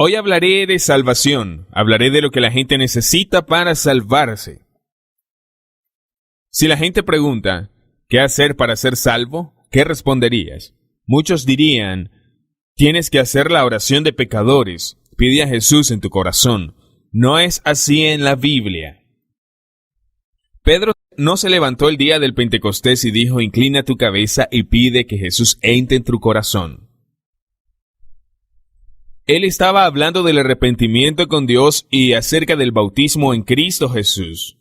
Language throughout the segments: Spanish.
Hoy hablaré de salvación, hablaré de lo que la gente necesita para salvarse. Si la gente pregunta, ¿qué hacer para ser salvo? ¿Qué responderías? Muchos dirían, tienes que hacer la oración de pecadores, pide a Jesús en tu corazón. No es así en la Biblia. Pedro no se levantó el día del Pentecostés y dijo, inclina tu cabeza y pide que Jesús entre en tu corazón. Él estaba hablando del arrepentimiento con Dios y acerca del bautismo en Cristo Jesús.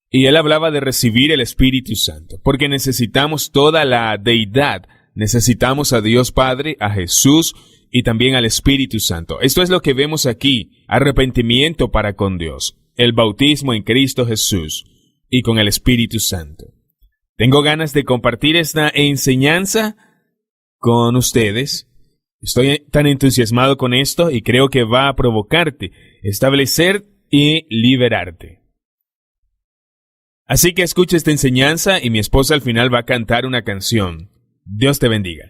Y él hablaba de recibir el Espíritu Santo, porque necesitamos toda la deidad. Necesitamos a Dios Padre, a Jesús y también al Espíritu Santo. Esto es lo que vemos aquí, arrepentimiento para con Dios, el bautismo en Cristo Jesús y con el Espíritu Santo. Tengo ganas de compartir esta enseñanza con ustedes. Estoy tan entusiasmado con esto y creo que va a provocarte, establecer y liberarte. Así que escucha esta enseñanza y mi esposa al final va a cantar una canción. Dios te bendiga.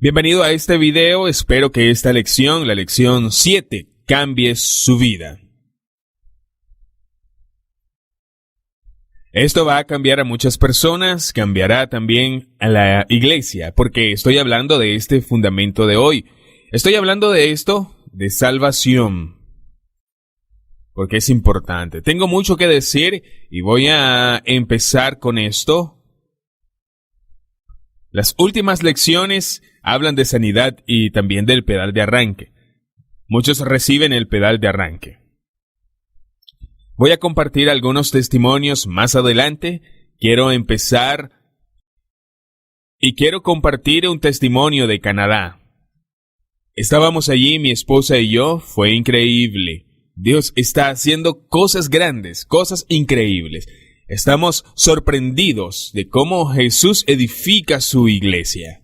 Bienvenido a este video, espero que esta lección, la lección 7, cambie su vida. Esto va a cambiar a muchas personas, cambiará también a la iglesia, porque estoy hablando de este fundamento de hoy. Estoy hablando de esto, de salvación, porque es importante. Tengo mucho que decir y voy a empezar con esto. Las últimas lecciones hablan de sanidad y también del pedal de arranque. Muchos reciben el pedal de arranque. Voy a compartir algunos testimonios más adelante. Quiero empezar y quiero compartir un testimonio de Canadá. Estábamos allí, mi esposa y yo, fue increíble. Dios está haciendo cosas grandes, cosas increíbles. Estamos sorprendidos de cómo Jesús edifica su iglesia.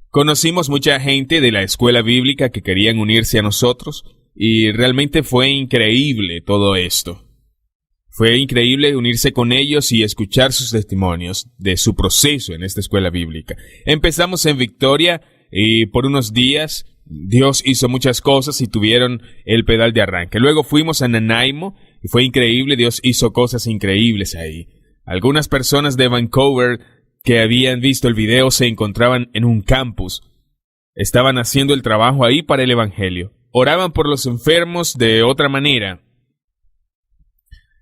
Conocimos mucha gente de la escuela bíblica que querían unirse a nosotros y realmente fue increíble todo esto. Fue increíble unirse con ellos y escuchar sus testimonios de su proceso en esta escuela bíblica. Empezamos en Victoria y por unos días Dios hizo muchas cosas y tuvieron el pedal de arranque. Luego fuimos a Nanaimo y fue increíble, Dios hizo cosas increíbles ahí. Algunas personas de Vancouver que habían visto el video se encontraban en un campus. Estaban haciendo el trabajo ahí para el evangelio. Oraban por los enfermos de otra manera.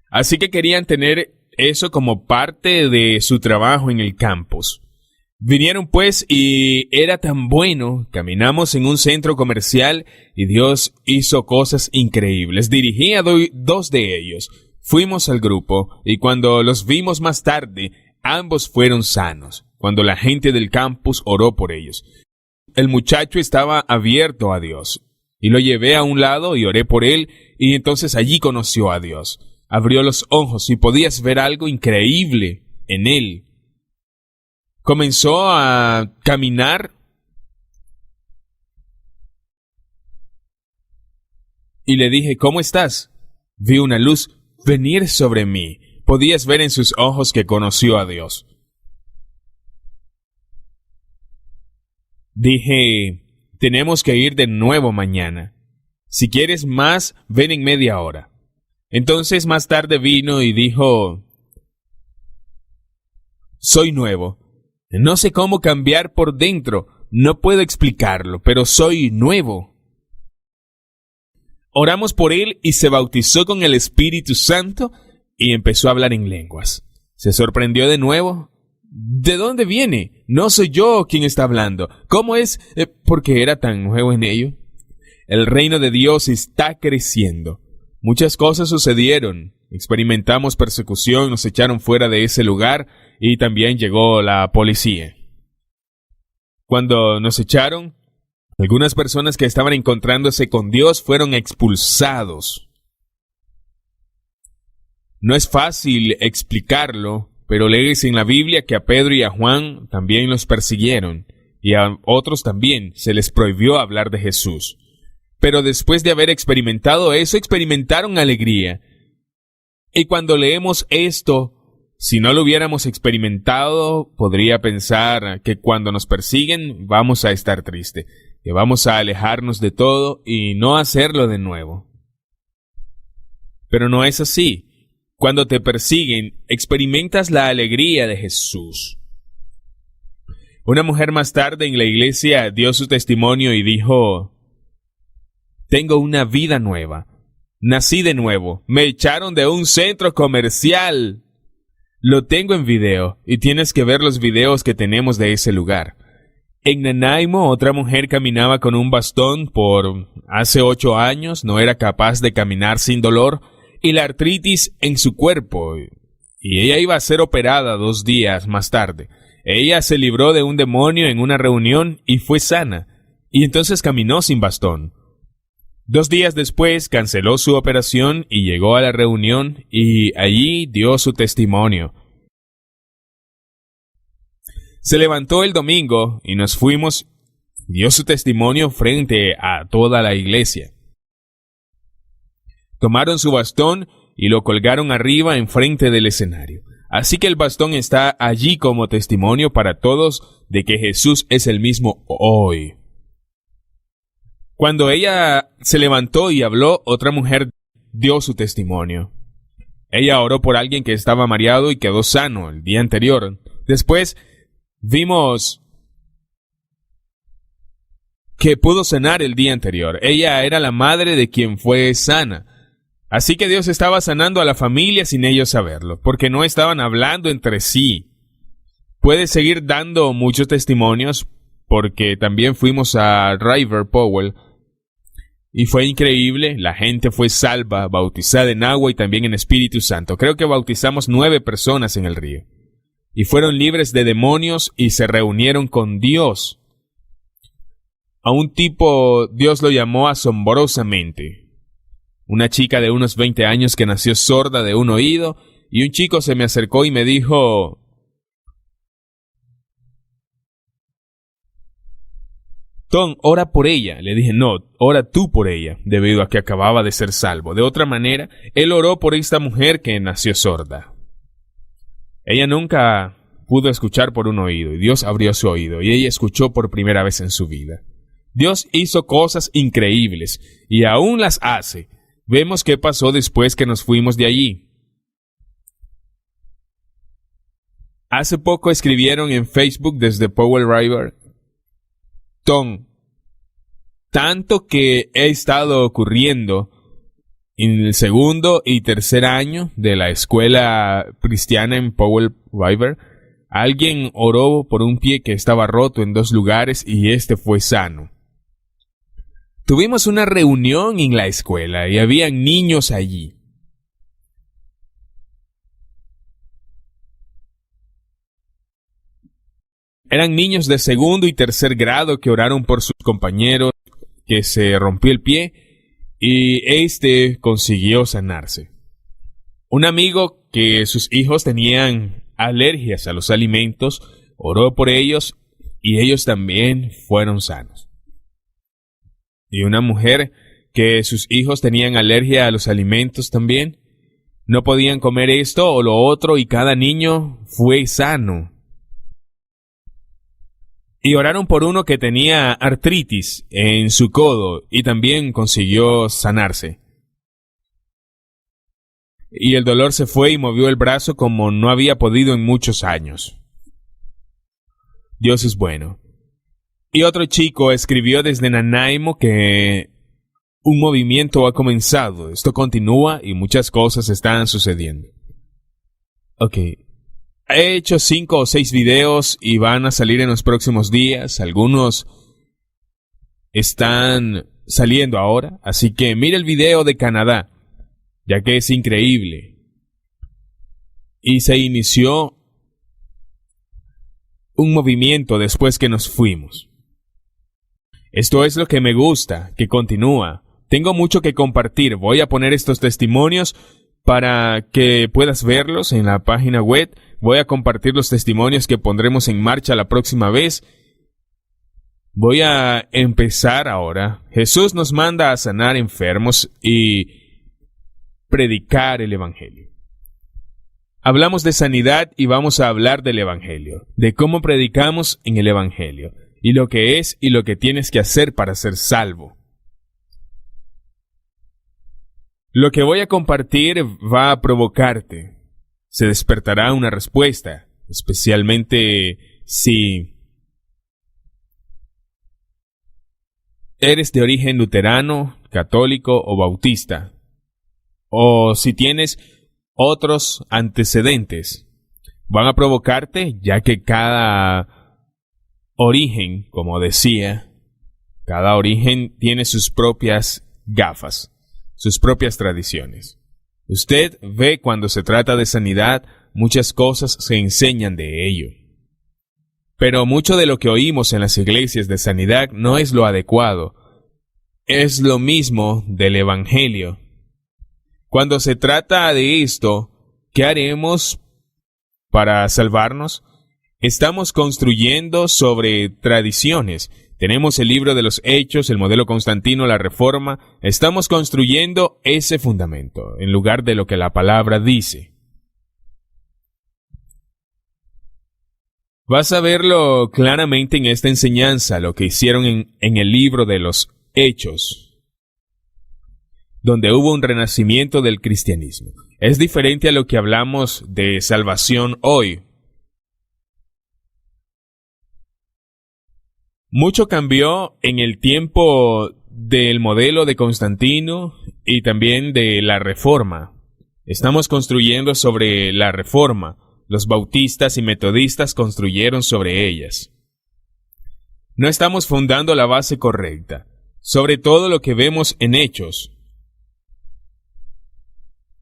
Así que querían tener eso como parte de su trabajo en el campus. Vinieron pues y era tan bueno, caminamos en un centro comercial y Dios hizo cosas increíbles. Dirigí a dos de ellos. Fuimos al grupo y cuando los vimos más tarde, ambos fueron sanos. Cuando la gente del campus oró por ellos. El muchacho estaba abierto a Dios y lo llevé a un lado y oré por él y entonces allí conoció a Dios. Abrió los ojos y podías ver algo increíble en él. Comenzó a caminar y le dije, ¿cómo estás? Vi una luz venir sobre mí. Podías ver en sus ojos que conoció a Dios. Dije, tenemos que ir de nuevo mañana. Si quieres más, ven en media hora. Entonces más tarde vino y dijo, soy nuevo. No sé cómo cambiar por dentro, no puedo explicarlo, pero soy nuevo. Oramos por él y se bautizó con el Espíritu Santo y empezó a hablar en lenguas. Se sorprendió de nuevo, ¿De dónde viene? No soy yo quien está hablando. ¿Cómo es? ¿Por qué era tan nuevo en ello? El reino de Dios está creciendo. Muchas cosas sucedieron. Experimentamos persecución, nos echaron fuera de ese lugar y también llegó la policía. Cuando nos echaron, algunas personas que estaban encontrándose con Dios fueron expulsados. No es fácil explicarlo, pero lees en la Biblia que a Pedro y a Juan también los persiguieron, y a otros también se les prohibió hablar de Jesús. Pero después de haber experimentado eso, experimentaron alegría. Y cuando leemos esto, si no lo hubiéramos experimentado, podría pensar que cuando nos persiguen vamos a estar tristes, que vamos a alejarnos de todo y no hacerlo de nuevo. Pero no es así. Cuando te persiguen, experimentas la alegría de Jesús. Una mujer más tarde en la iglesia dio su testimonio y dijo: tengo una vida nueva. Nací de nuevo. Me echaron de un centro comercial. Lo tengo en video y tienes que ver los videos que tenemos de ese lugar. En Nanaimo, otra mujer caminaba con un bastón por hace 8 años, no era capaz de caminar sin dolor y la artritis en su cuerpo. Y ella iba a ser operada 2 días más tarde. Ella se libró de un demonio en una reunión y fue sana. Y entonces caminó sin bastón. 2 días después canceló su operación y llegó a la reunión y allí dio su testimonio. Se levantó el domingo y nos fuimos. Dio su testimonio frente a toda la iglesia. Tomaron su bastón y lo colgaron arriba enfrente del escenario. Así que el bastón está allí como testimonio para todos de que Jesús es el mismo hoy. Cuando ella se levantó y habló, otra mujer dio su testimonio. Ella oró por alguien que estaba mareado y quedó sano el día anterior. Después vimos que pudo sanar el día anterior. Ella era la madre de quien fue sana. Así que Dios estaba sanando a la familia sin ellos saberlo, porque no estaban hablando entre sí. Puedes seguir dando muchos testimonios, porque también fuimos a River Powell, y fue increíble. La gente fue salva, bautizada en agua y también en Espíritu Santo. Creo que bautizamos 9 personas en el río. Y fueron libres de demonios y se reunieron con Dios. A un tipo Dios lo llamó asombrosamente. Una chica de unos 20 años que nació sorda de un oído, y un chico se me acercó y me dijo: Tom, ora por ella. Le dije: no, ora tú por ella, debido a que acababa de ser salvo. De otra manera, él oró por esta mujer que nació sorda. Ella nunca pudo escuchar por un oído, y Dios abrió su oído, y ella escuchó por primera vez en su vida. Dios hizo cosas increíbles, y aún las hace. Vemos qué pasó después que nos fuimos de allí. Hace poco escribieron en Facebook desde Powell River: Tom, tanto que ha estado ocurriendo en el 2º y 3er año de la escuela cristiana en Powell River. Alguien oró por un pie que estaba roto en 2 lugares y este fue sano. Tuvimos una reunión en la escuela y habían niños allí. Eran niños de 2º y 3er grado que oraron por sus compañeros que se rompió el pie y este consiguió sanarse. Un amigo que sus hijos tenían alergias a los alimentos oró por ellos y ellos también fueron sanos. Y una mujer que sus hijos tenían alergia a los alimentos también, no podían comer esto o lo otro y cada niño fue sano. Y oraron por uno que tenía artritis en su codo y también consiguió sanarse. Y el dolor se fue y movió el brazo como no había podido en muchos años. Dios es bueno. Y otro chico escribió desde Nanaimo que un movimiento ha comenzado. Esto continúa y muchas cosas están sucediendo. Ok. He hecho 5 o 6 videos y van a salir en los próximos días. Algunos están saliendo ahora, así que mira el video de Canadá, ya que es increíble. Y se inició un movimiento después que nos fuimos. Esto es lo que me gusta, que continúa. Tengo mucho que compartir. Voy a poner estos testimonios para que puedas verlos en la página web. Voy a compartir los testimonios que pondremos en marcha la próxima vez. Voy a empezar ahora. Jesús nos manda a sanar enfermos y predicar el Evangelio. Hablamos de sanidad y vamos a hablar del Evangelio, de cómo predicamos en el Evangelio, y lo que es y lo que tienes que hacer para ser salvo. Lo que voy a compartir va a provocarte. Se despertará una respuesta, especialmente si eres de origen luterano, católico o bautista, o si tienes otros antecedentes. Van a provocarte, ya que cada origen, como decía, cada origen tiene sus propias gafas, sus propias tradiciones. Usted ve cuando se trata de sanidad, muchas cosas se enseñan de ello. Pero mucho de lo que oímos en las iglesias de sanidad no es lo adecuado. Es lo mismo del Evangelio. Cuando se trata de esto, ¿qué haremos para salvarnos? Estamos construyendo sobre tradiciones. Tenemos el libro de los Hechos, el modelo Constantino, la Reforma. Estamos construyendo ese fundamento, en lugar de lo que la palabra dice. Vas a verlo claramente en esta enseñanza, lo que hicieron en el libro de los Hechos, donde hubo un renacimiento del cristianismo. Es diferente a lo que hablamos de salvación hoy. Mucho cambió en el tiempo del modelo de Constantino y también de la Reforma. Estamos construyendo sobre la Reforma. Los bautistas y metodistas construyeron sobre ellas. No estamos fundando la base correcta, sobre todo lo que vemos en Hechos.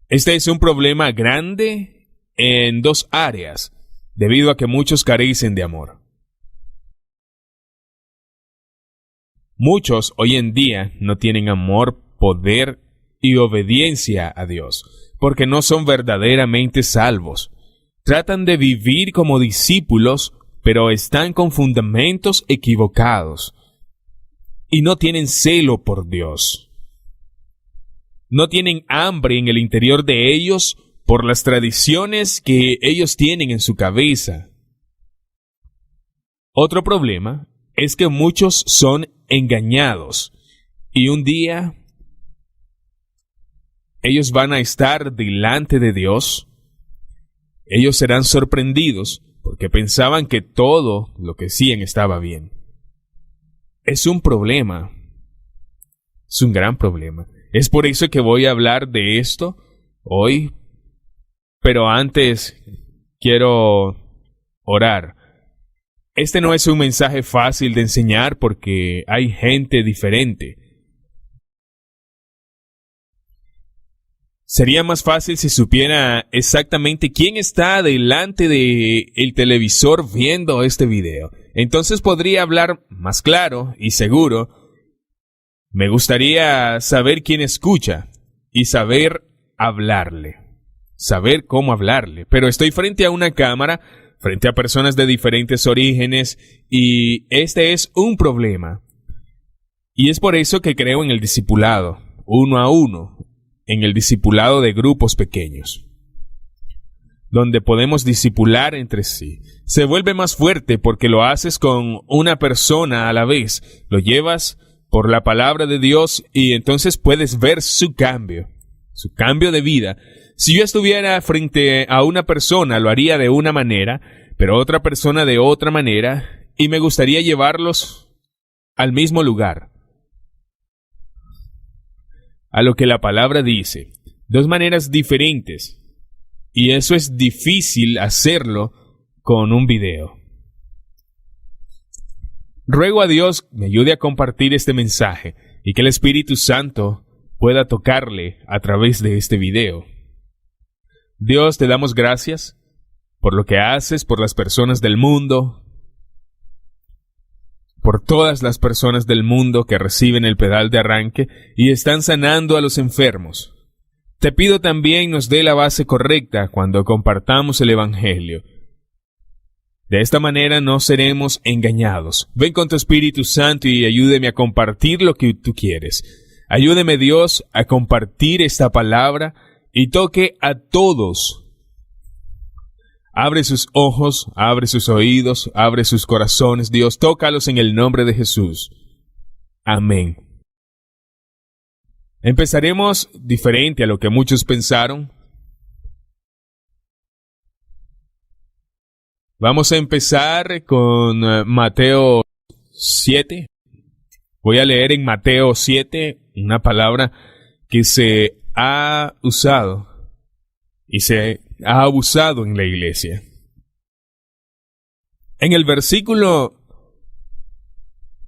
Este es un problema grande en 2 áreas, debido a que muchos carecen de amor. Muchos hoy en día no tienen amor, poder y obediencia a Dios, porque no son verdaderamente salvos. Tratan de vivir como discípulos, pero están con fundamentos equivocados. Y no tienen celo por Dios. No tienen hambre en el interior de ellos por las tradiciones que ellos tienen en su cabeza. Otro problema es que muchos son engañados y un día ellos van a estar delante de Dios. Ellos serán sorprendidos porque pensaban que todo lo que hacían estaba bien. Es un problema. Es un gran problema. Es por eso que voy a hablar de esto hoy. Pero antes quiero orar. Este no es un mensaje fácil de enseñar porque hay gente diferente. Sería más fácil si supiera exactamente quién está delante del televisor viendo este video. Entonces podría hablar más claro y seguro. Me gustaría saber quién escucha y saber hablarle. Saber cómo hablarle. Pero estoy frente a una cámara, frente a personas de diferentes orígenes, y este es un problema. Y es por eso que creo en el discipulado, uno a uno, en el discipulado de grupos pequeños, donde podemos discipular entre sí. Se vuelve más fuerte porque lo haces con una persona a la vez, lo llevas por la palabra de Dios y entonces puedes ver su cambio de vida. Si yo estuviera frente a una persona, lo haría de una manera, pero otra persona de otra manera, y me gustaría llevarlos al mismo lugar. A lo que la palabra dice, 2 maneras diferentes. Y eso es difícil hacerlo con un video. Ruego a Dios me ayude a compartir este mensaje y que el Espíritu Santo pueda tocarle a través de este video. Dios, te damos gracias por lo que haces por las personas del mundo, por todas las personas del mundo que reciben el pedal de arranque y están sanando a los enfermos. Te pido también nos dé la base correcta cuando compartamos el Evangelio. De esta manera no seremos engañados. Ven con tu Espíritu Santo y ayúdeme a compartir lo que tú quieres. Ayúdeme, Dios, a compartir esta palabra y toque a todos. Abre sus ojos, abre sus oídos, abre sus corazones. Dios, tócalos en el nombre de Jesús. Amén. Empezaremos diferente a lo que muchos pensaron. Vamos a empezar con Mateo 7. Voy a leer en Mateo 7 una palabra que se ha usado y se ha abusado en la iglesia. En el versículo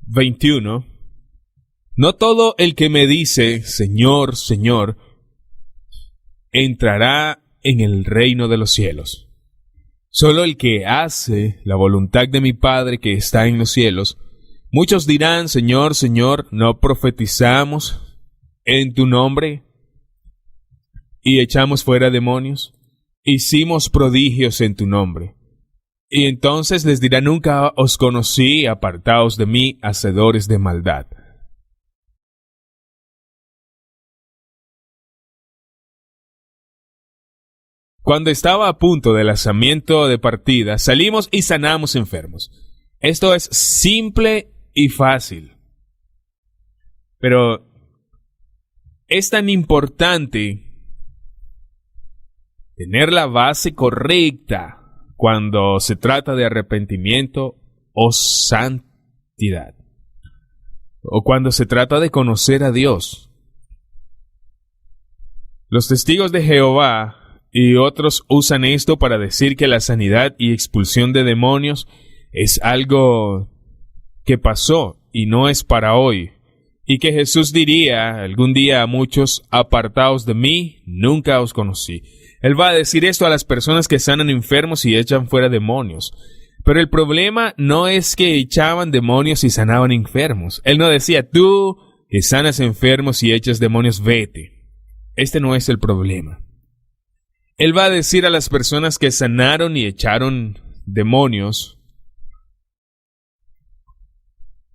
21, no todo el que me dice, Señor, Señor, entrará en el reino de los cielos. Solo el que hace la voluntad de mi Padre que está en los cielos. Muchos dirán, Señor, Señor, ¿no profetizamos en tu nombre y echamos fuera demonios? Hicimos prodigios en tu nombre. Y entonces les dirá, nunca os conocí, apartaos de mí, hacedores de maldad. Cuando estaba a punto del lanzamiento de partida, salimos y sanamos enfermos. Esto es simple y fácil. Pero es tan importante tener la base correcta cuando se trata de arrepentimiento o santidad, o cuando se trata de conocer a Dios. Los testigos de Jehová y otros usan esto para decir que la sanidad y expulsión de demonios es algo que pasó y no es para hoy, y que Jesús diría algún día a muchos, apartaos de mí, nunca os conocí. Él va a decir esto a las personas que sanan enfermos y echan fuera demonios. Pero el problema no es que echaban demonios y sanaban enfermos. Él no decía, tú que sanas enfermos y echas demonios, vete. Este no es el problema. Él va a decir a las personas que sanaron y echaron demonios,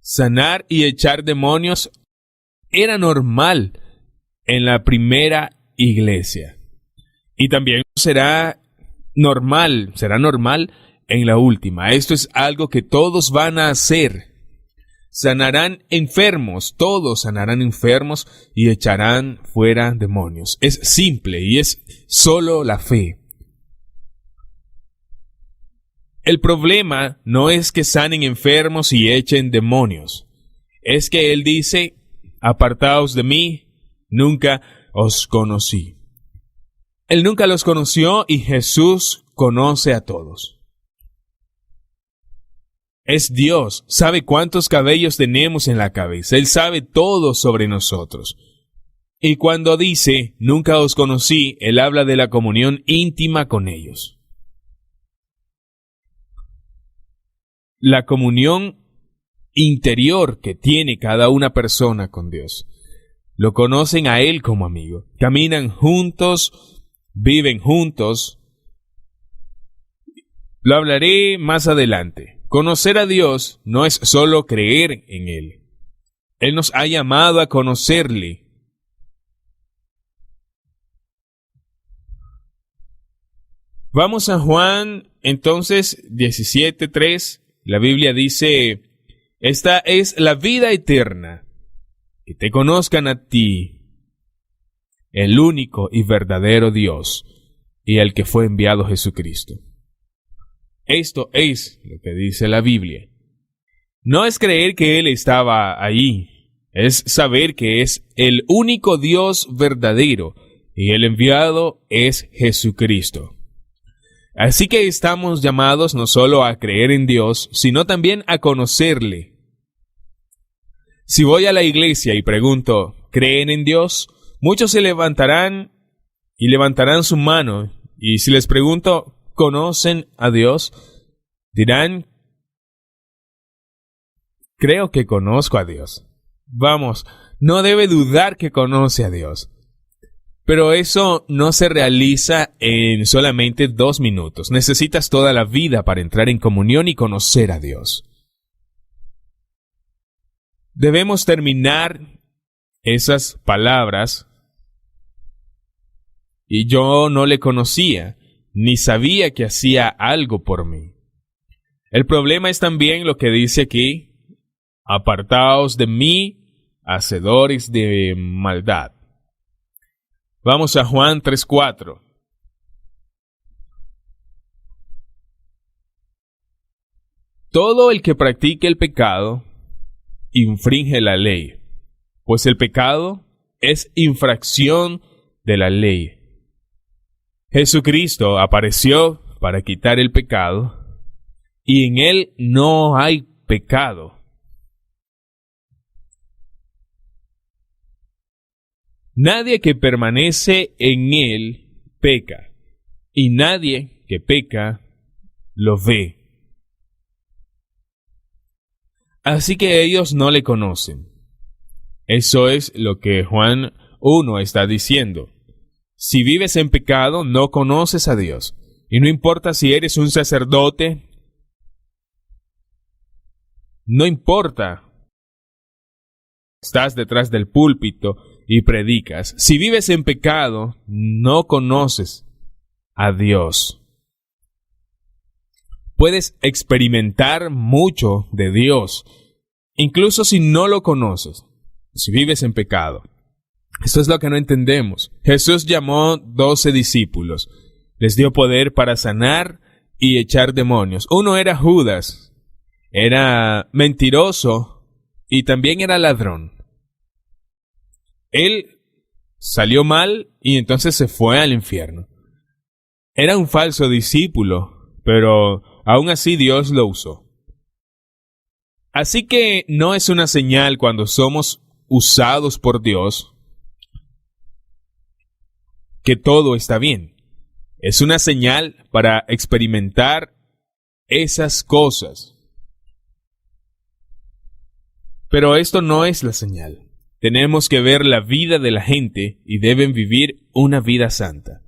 sanar y echar demonios era normal en la primera iglesia. Y también será normal en la última. Esto es algo que todos van a hacer. Sanarán enfermos, todos sanarán enfermos y echarán fuera demonios. Es simple y es solo la fe. El problema no es que sanen enfermos y echen demonios. Es que Él dice, apartaos de mí, nunca os conocí. Él nunca los conoció y Jesús conoce a todos. Es Dios, sabe cuántos cabellos tenemos en la cabeza. Él sabe todo sobre nosotros. Y cuando dice, nunca os conocí, Él habla de la comunión íntima con ellos. La comunión interior que tiene cada una persona con Dios. Lo conocen a Él como amigo. Caminan juntos, viven juntos. Lo hablaré más adelante. Conocer a Dios no es solo creer en Él. Él nos ha llamado a conocerle. Vamos a Juan, entonces, 17:3. La Biblia dice, esta es la vida eterna, que te conozcan a ti, el único y verdadero Dios, y el que fue enviado Jesucristo. Esto es lo que dice la Biblia. No es creer que Él estaba ahí, es saber que es el único Dios verdadero, y el enviado es Jesucristo. Así que estamos llamados no solo a creer en Dios, sino también a conocerle. Si voy a la iglesia y pregunto, ¿creen en Dios? Muchos se levantarán y levantarán su mano. Y si les pregunto, ¿conocen a Dios? Dirán, creo que conozco a Dios. Vamos, no debe dudar que conoce a Dios. Pero eso no se realiza en solamente 2 minutos. Necesitas toda la vida para entrar en comunión y conocer a Dios. Debemos terminar esas palabras. Y yo no le conocía, ni sabía que hacía algo por mí. El problema es también lo que dice aquí: apartaos de mí, hacedores de maldad. Vamos a Juan 3:4. Todo el que practique el pecado infringe la ley, pues el pecado es infracción de la ley. Jesucristo apareció para quitar el pecado, y en Él no hay pecado. Nadie que permanece en Él peca, y nadie que peca lo ve. Así que ellos no le conocen. Eso es lo que Juan 1 está diciendo. Si vives en pecado, no conoces a Dios. Y no importa si eres un sacerdote, no importa, estás detrás del púlpito y predicas. Si vives en pecado, no conoces a Dios. Puedes experimentar mucho de Dios, incluso si no lo conoces, si vives en pecado. Esto es lo que no entendemos. Jesús llamó 12 discípulos. Les dio poder para sanar y echar demonios. Uno era Judas. Era mentiroso y también era ladrón. Él salió mal y entonces se fue al infierno. Era un falso discípulo, pero aún así Dios lo usó. Así que no es una señal cuando somos usados por Dios que todo está bien. Es una señal para experimentar esas cosas. Pero esto no es la señal. Tenemos que ver la vida de la gente y deben vivir una vida santa.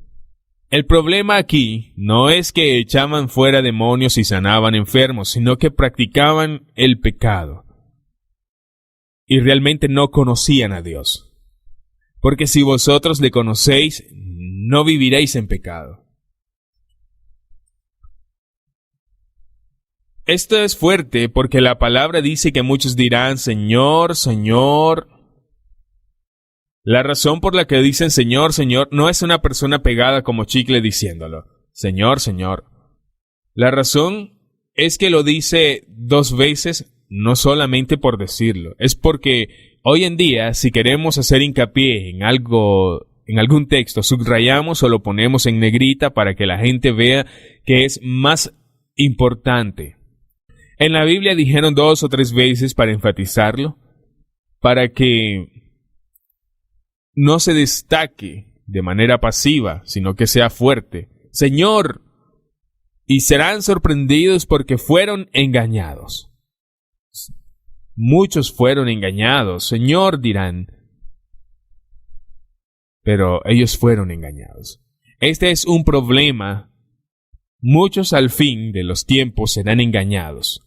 El problema aquí no es que echaban fuera demonios y sanaban enfermos, sino que practicaban el pecado. Y realmente no conocían a Dios. Porque si vosotros le conocéis, no viviréis en pecado. Esto es fuerte porque la palabra dice que muchos dirán, Señor, Señor. La razón por la que dicen Señor, Señor, no es una persona pegada como chicle diciéndolo. Señor, Señor. La razón es que lo dice 2 veces, no solamente por decirlo. Es porque hoy en día, si queremos hacer hincapié en algo, en algún texto, subrayamos o lo ponemos en negrita para que la gente vea que es más importante. En la Biblia dijeron 2 o 3 veces para enfatizarlo, para que no se destaque de manera pasiva, sino que sea fuerte. Señor, y serán sorprendidos porque fueron engañados. Muchos fueron engañados. Señor, dirán. Pero ellos fueron engañados. Este es un problema. Muchos al fin de los tiempos serán engañados.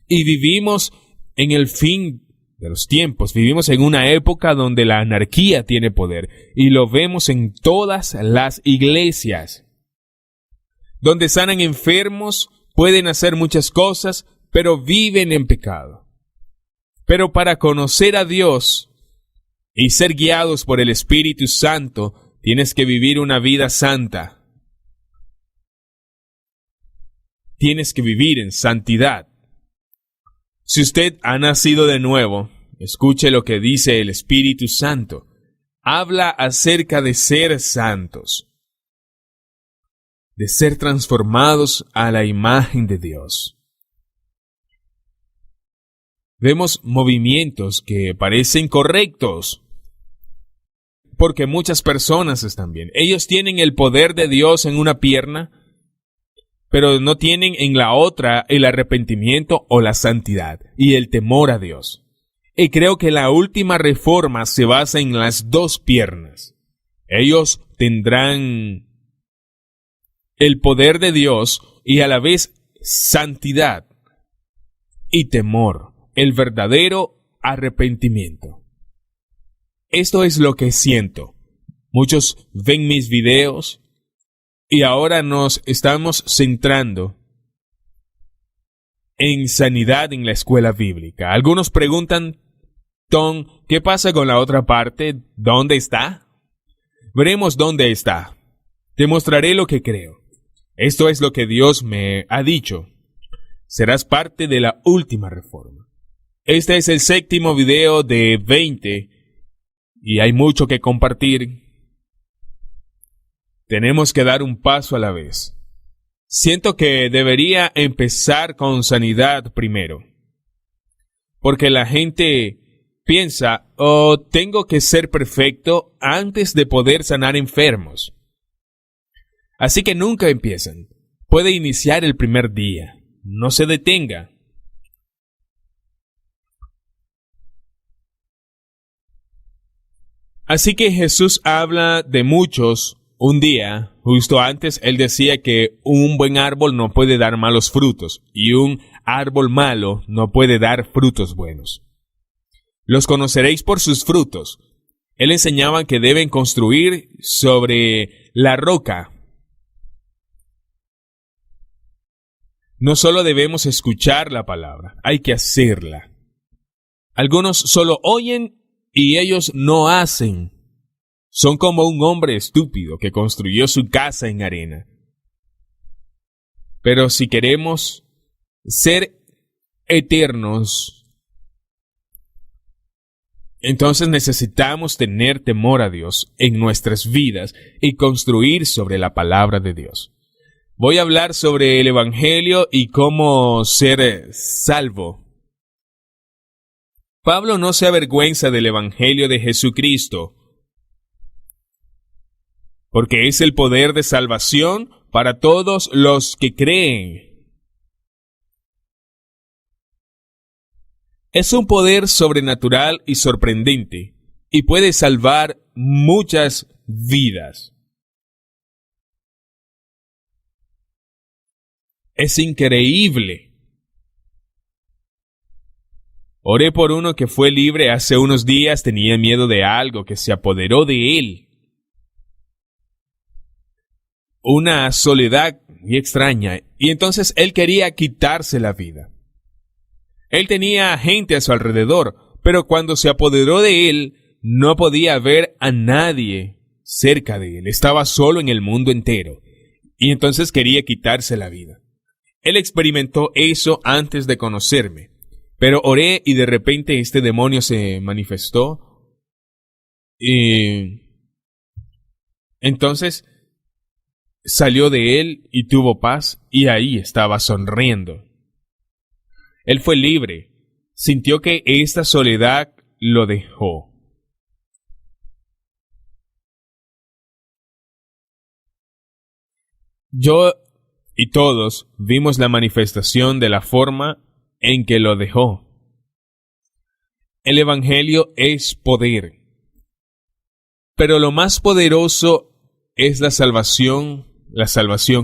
Y vivimos en el fin de los tiempos. Vivimos en una época donde la anarquía tiene poder. Y lo vemos en todas las iglesias. Donde sanan enfermos, pueden hacer muchas cosas, pero viven en pecado. Pero para conocer a Dios y ser guiados por el Espíritu Santo, tienes que vivir una vida santa. Tienes que vivir en santidad. Si usted ha nacido de nuevo, escuche lo que dice el Espíritu Santo. Habla acerca de ser santos. de ser transformados a la imagen de Dios. Vemos movimientos que parecen correctos, porque muchas personas están bien. Ellos tienen el poder de Dios en una pierna, pero no tienen en la otra el arrepentimiento o la santidad y el temor a Dios. Y creo que la última reforma se basa en las dos piernas. Ellos tendrán el poder de Dios y a la vez santidad y temor, el verdadero arrepentimiento. Esto es lo que siento. Muchos ven mis videos y ahora nos estamos centrando en sanidad en la escuela bíblica. Algunos preguntan, Tom, ¿qué pasa con la otra parte? ¿Dónde está? Veremos dónde está. Te mostraré lo que creo. Esto es lo que Dios me ha dicho. Serás parte de la última reforma. Este es el 7º video de 20 y hay mucho que compartir. Tenemos que dar un paso a la vez. Siento que debería empezar con sanidad primero, porque la gente piensa, tengo que ser perfecto antes de poder sanar enfermos. Así que nunca empiezan. Puede iniciar el primer día. No se detenga. Así que Jesús habla de muchos. Un día, justo antes, él decía que un buen árbol no puede dar malos frutos y un árbol malo no puede dar frutos buenos. Los conoceréis por sus frutos. Él enseñaba que deben construir sobre la roca. No solo debemos escuchar la palabra, hay que hacerla. Algunos solo oyen y ellos no hacen. Son como un hombre estúpido que construyó su casa en arena. Pero si queremos ser eternos, entonces necesitamos tener temor a Dios en nuestras vidas y construir sobre la palabra de Dios. Voy a hablar sobre el Evangelio y cómo ser salvo. Pablo no se avergüenza del Evangelio de Jesucristo, porque es el poder de salvación para todos los que creen. Es un poder sobrenatural y sorprendente, y puede salvar muchas vidas. Es increíble. Oré por uno que fue libre hace unos días, tenía miedo de algo que se apoderó de él. Una soledad muy extraña, y entonces él quería quitarse la vida. Él tenía gente a su alrededor, pero cuando se apoderó de él, no podía ver a nadie cerca de él. Estaba solo en el mundo entero, y entonces quería quitarse la vida. Él experimentó eso antes de conocerme, pero oré y de repente este demonio se manifestó, y entonces salió de él y tuvo paz, y ahí estaba sonriendo. Él fue libre, sintió que esta soledad lo dejó. Yo y todos vimos la manifestación de la forma en que lo dejó. El Evangelio es poder, pero lo más poderoso es la salvación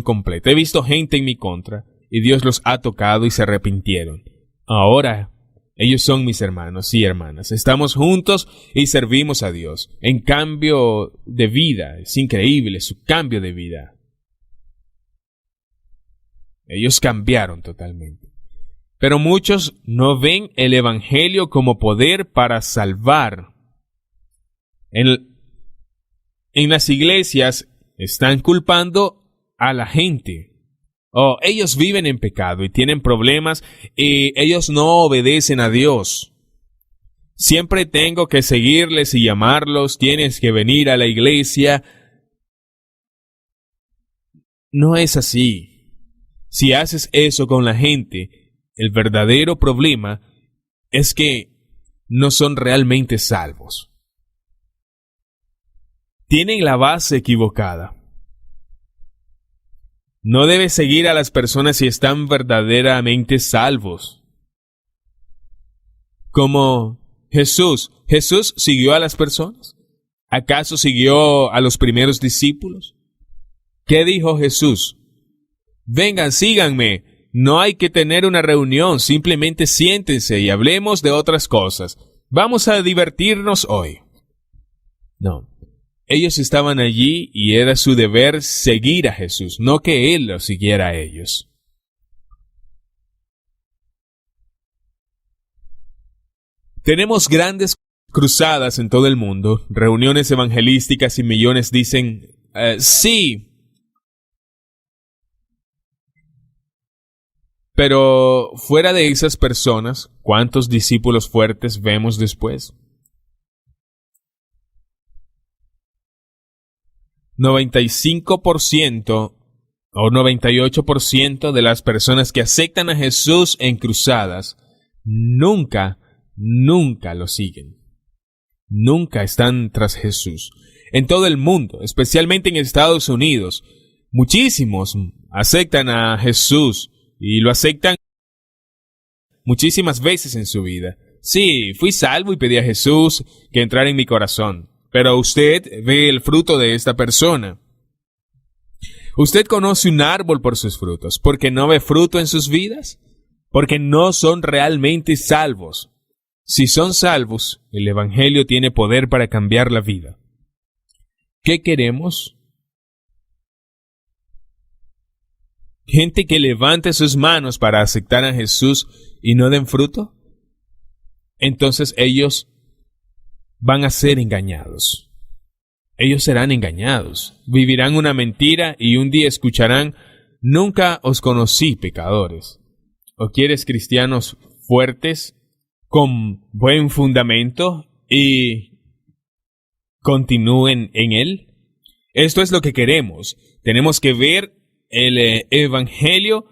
completa. He visto gente en mi contra y Dios los ha tocado y se arrepintieron. Ahora, ellos son mis hermanos y hermanas. Estamos juntos y servimos a Dios. En cambio de vida, es increíble su cambio de vida. Ellos cambiaron totalmente. Pero muchos no ven el Evangelio como poder para salvar. En las iglesias están culpando a la gente. Ellos viven en pecado y tienen problemas y ellos no obedecen a Dios. Siempre tengo que seguirles y llamarlos, tienes que venir a la iglesia. no es así. Si haces eso con la gente, el verdadero problema es que no son realmente salvos. Tienen la base equivocada. No debes seguir a las personas si están verdaderamente salvos. Como Jesús. ¿Jesús siguió a las personas? ¿Acaso siguió a los primeros discípulos? ¿Qué dijo Jesús? Vengan, síganme. No hay que tener una reunión, simplemente siéntense y hablemos de otras cosas. Vamos a divertirnos hoy. No. Ellos estaban allí y era su deber seguir a Jesús, no que Él los siguiera a ellos. Tenemos grandes cruzadas en todo el mundo, reuniones evangelísticas y millones dicen, sí. Pero fuera de esas personas, ¿cuántos discípulos fuertes vemos después? 95% o 98% de las personas que aceptan a Jesús en cruzadas nunca lo siguen. Nunca están tras Jesús. En todo el mundo, especialmente en Estados Unidos, muchísimos aceptan a Jesús y lo aceptan muchísimas veces en su vida. Sí, fui salvo y pedí a Jesús que entrara en mi corazón. Pero usted ve el fruto de esta persona. Usted conoce un árbol por sus frutos. ¿Por qué no ve fruto en sus vidas? Porque no son realmente salvos. Si son salvos, el Evangelio tiene poder para cambiar la vida. ¿Qué queremos? ¿Gente que levante sus manos para aceptar a Jesús y no den fruto? Entonces ellos van a ser engañados. Ellos serán engañados, vivirán una mentira y un día escucharán, nunca os conocí, pecadores. ¿O quieres cristianos fuertes, con buen fundamento y continúen en él? Esto es lo que queremos. Tenemos que ver el Evangelio,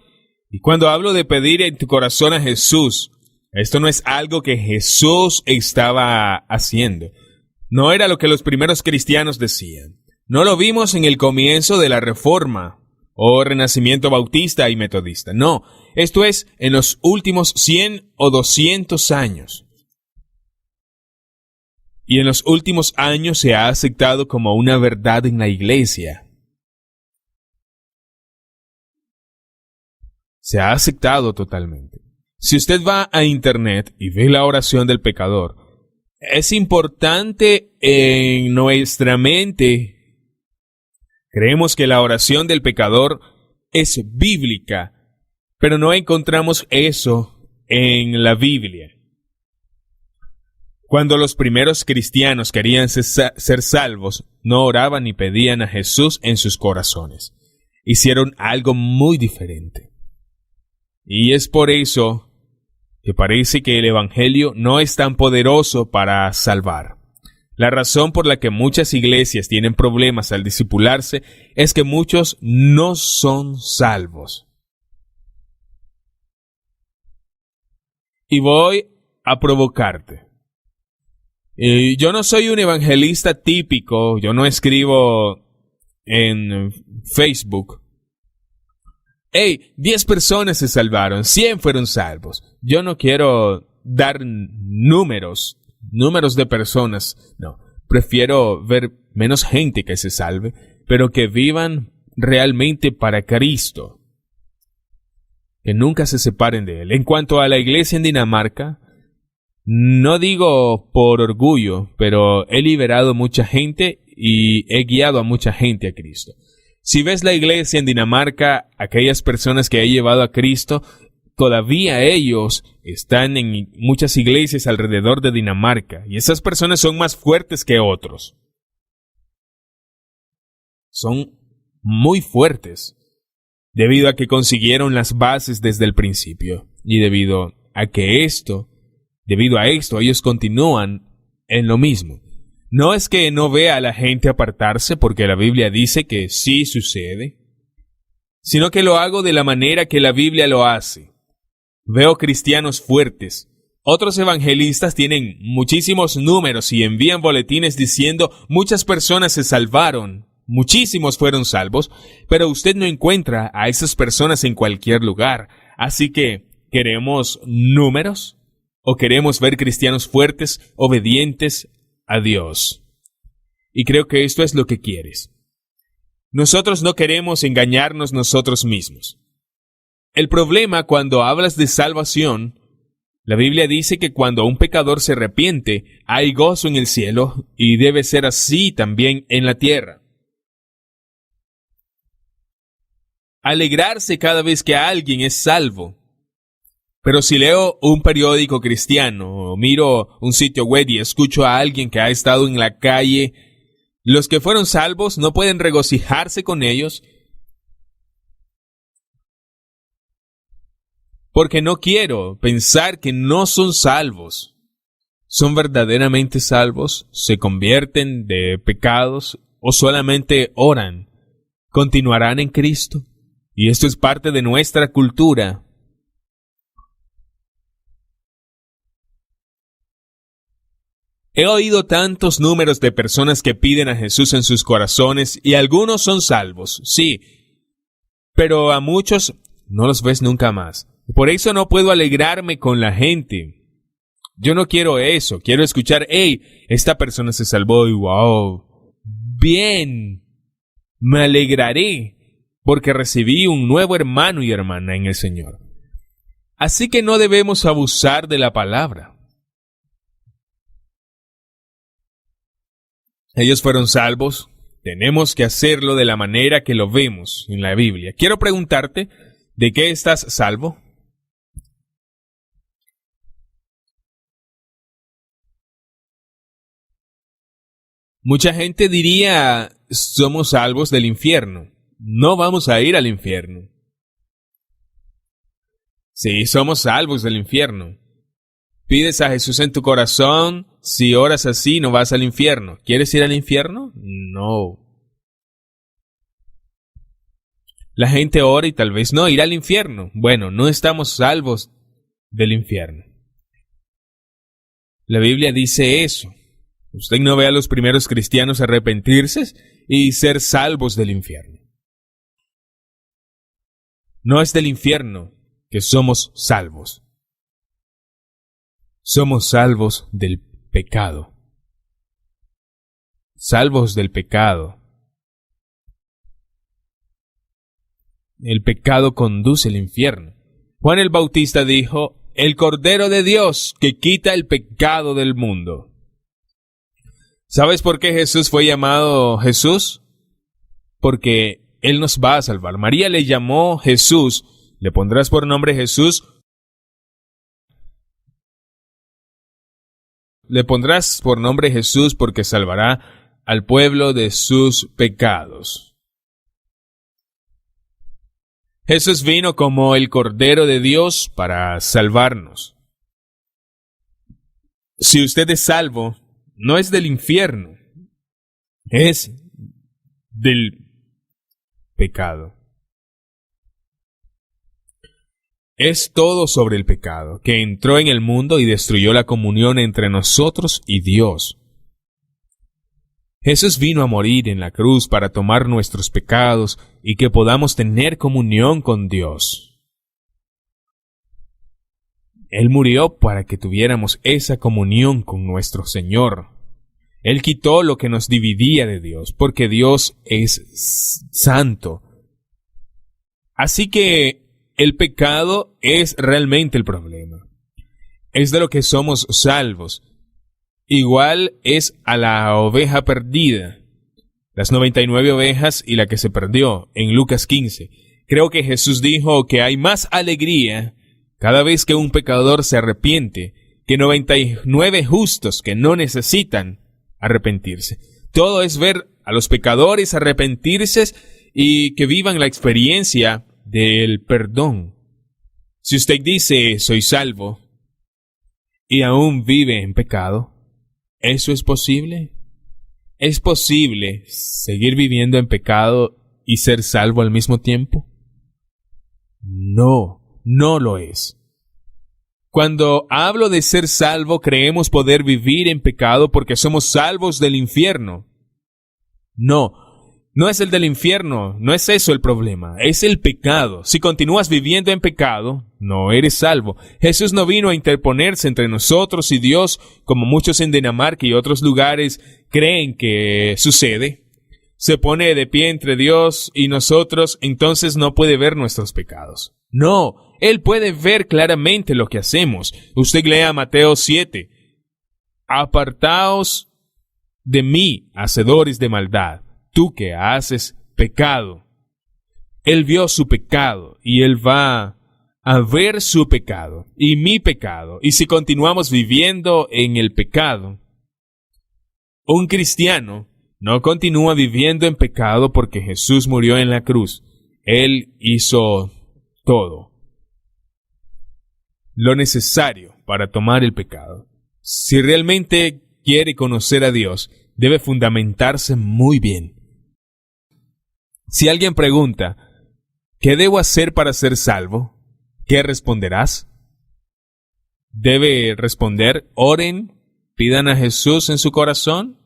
y cuando hablo de pedir en tu corazón a Jesús, esto no es algo que Jesús estaba haciendo. No era lo que los primeros cristianos decían. No lo vimos en el comienzo de la Reforma o Renacimiento Bautista y Metodista. No, esto es en los últimos 100 o 200 años. Y en los últimos años se ha aceptado como una verdad en la iglesia. Se ha aceptado totalmente. Si usted va a internet y ve la oración del pecador, es importante en nuestra mente. Creemos que la oración del pecador es bíblica, pero no encontramos eso en la Biblia. Cuando los primeros cristianos querían ser salvos, no oraban ni pedían a Jesús en sus corazones. Hicieron algo muy diferente. Y es por eso que parece que el Evangelio no es tan poderoso para salvar. La razón por la que muchas iglesias tienen problemas al discipularse es que muchos no son salvos. Y voy a provocarte. Yo no soy un evangelista típico, yo no escribo en Facebook. 10 personas se salvaron, 100 fueron salvos. Yo no quiero dar números de personas, no. Prefiero ver menos gente que se salve, pero que vivan realmente para Cristo. Que nunca se separen de Él. En cuanto a la iglesia en Dinamarca, no digo por orgullo, pero he liberado mucha gente y he guiado a mucha gente a Cristo. Si ves la iglesia en Dinamarca, aquellas personas que he llevado a Cristo, todavía ellos están en muchas iglesias alrededor de Dinamarca, y esas personas son más fuertes que otros. Son muy fuertes, debido a que consiguieron las bases desde el principio, y debido a esto, ellos continúan en lo mismo. No es que no vea a la gente apartarse, porque la Biblia dice que sí sucede. sino que lo hago de la manera que la Biblia lo hace. Veo cristianos fuertes. Otros evangelistas tienen muchísimos números y envían boletines diciendo muchas personas se salvaron, muchísimos fueron salvos, pero usted no encuentra a esas personas en cualquier lugar. Así que, ¿queremos números? ¿O queremos ver cristianos fuertes, obedientes a Dios? Y creo que esto es lo que quieres. Nosotros no queremos engañarnos nosotros mismos. El problema cuando hablas de salvación, la Biblia dice que cuando un pecador se arrepiente, hay gozo en el cielo y debe ser así también en la tierra. Alegrarse cada vez que alguien es salvo. Pero si leo un periódico cristiano, o miro un sitio web y escucho a alguien que ha estado en la calle, los que fueron salvos no pueden regocijarse con ellos porque no quiero pensar que no son salvos. ¿Son verdaderamente salvos? ¿Se convierten de pecados o solamente oran? ¿Continuarán en Cristo? Y esto es parte de nuestra cultura. He oído tantos números de personas que piden a Jesús en sus corazones y algunos son salvos, sí, pero a muchos no los ves nunca más. Por eso no puedo alegrarme con la gente. Yo no quiero eso, quiero escuchar, hey, esta persona se salvó y wow, bien, me alegraré porque recibí un nuevo hermano y hermana en el Señor. Así que no debemos abusar de la palabra. Ellos fueron salvos, tenemos que hacerlo de la manera que lo vemos en la Biblia. Quiero preguntarte, ¿de qué estás salvo? Mucha gente diría, somos salvos del infierno. No vamos a ir al infierno. Sí, somos salvos del infierno. Pides a Jesús en tu corazón, si oras así no vas al infierno. ¿Quieres ir al infierno? No. La gente ora y tal vez no, ir al infierno. Bueno, no estamos salvos del infierno. La Biblia dice eso. Usted no ve a los primeros cristianos arrepentirse y ser salvos del infierno. No es del infierno que somos salvos. Somos salvos del pecado. Salvos del pecado. El pecado conduce al infierno. Juan el Bautista dijo, el Cordero de Dios que quita el pecado del mundo. ¿Sabes por qué Jesús fue llamado Jesús? Porque Él nos va a salvar. María le llamó Jesús. ¿Le pondrás por nombre Jesús? Le pondrás por nombre Jesús porque salvará al pueblo de sus pecados. Jesús vino como el Cordero de Dios para salvarnos. Si usted es salvo, no es del infierno, es del pecado. Es todo sobre el pecado, que entró en el mundo y destruyó la comunión entre nosotros y Dios. Jesús vino a morir en la cruz para tomar nuestros pecados y que podamos tener comunión con Dios. Él murió para que tuviéramos esa comunión con nuestro Señor. Él quitó lo que nos dividía de Dios, porque Dios es santo. Así que el pecado es realmente el problema. Es de lo que somos salvos. Igual es a la oveja perdida, las 99 ovejas y la que se perdió en Lucas 15. Creo que Jesús dijo que hay más alegría cada vez que un pecador se arrepiente que 99 justos que no necesitan arrepentirse. Todo es ver a los pecadores arrepentirse y que vivan la experiencia del perdón. Si usted dice, soy salvo, y aún vive en pecado, ¿eso es posible? ¿Es posible seguir viviendo en pecado y ser salvo al mismo tiempo? No, no lo es. Cuando hablo de ser salvo, creemos poder vivir en pecado porque somos salvos del infierno. No, no es el del infierno, no es eso el problema, es el pecado. Si continúas viviendo en pecado, no eres salvo. Jesús no vino a interponerse entre nosotros y Dios, como muchos en Dinamarca y otros lugares creen que sucede. Se pone de pie entre Dios y nosotros, entonces no puede ver nuestros pecados. No, Él puede ver claramente lo que hacemos. Usted lea Mateo 7. Apartaos de mí, hacedores de maldad, tú que haces pecado. Él vio su pecado y Él va a ver su pecado y mi pecado. Y si continuamos viviendo en el pecado, un cristiano no continúa viviendo en pecado porque Jesús murió en la cruz. Él hizo todo lo necesario para tomar el pecado. Si realmente quiere conocer a Dios, debe fundamentarse muy bien. Si alguien pregunta, ¿qué debo hacer para ser salvo? ¿Qué responderás? Debe responder, oren, pidan a Jesús en su corazón.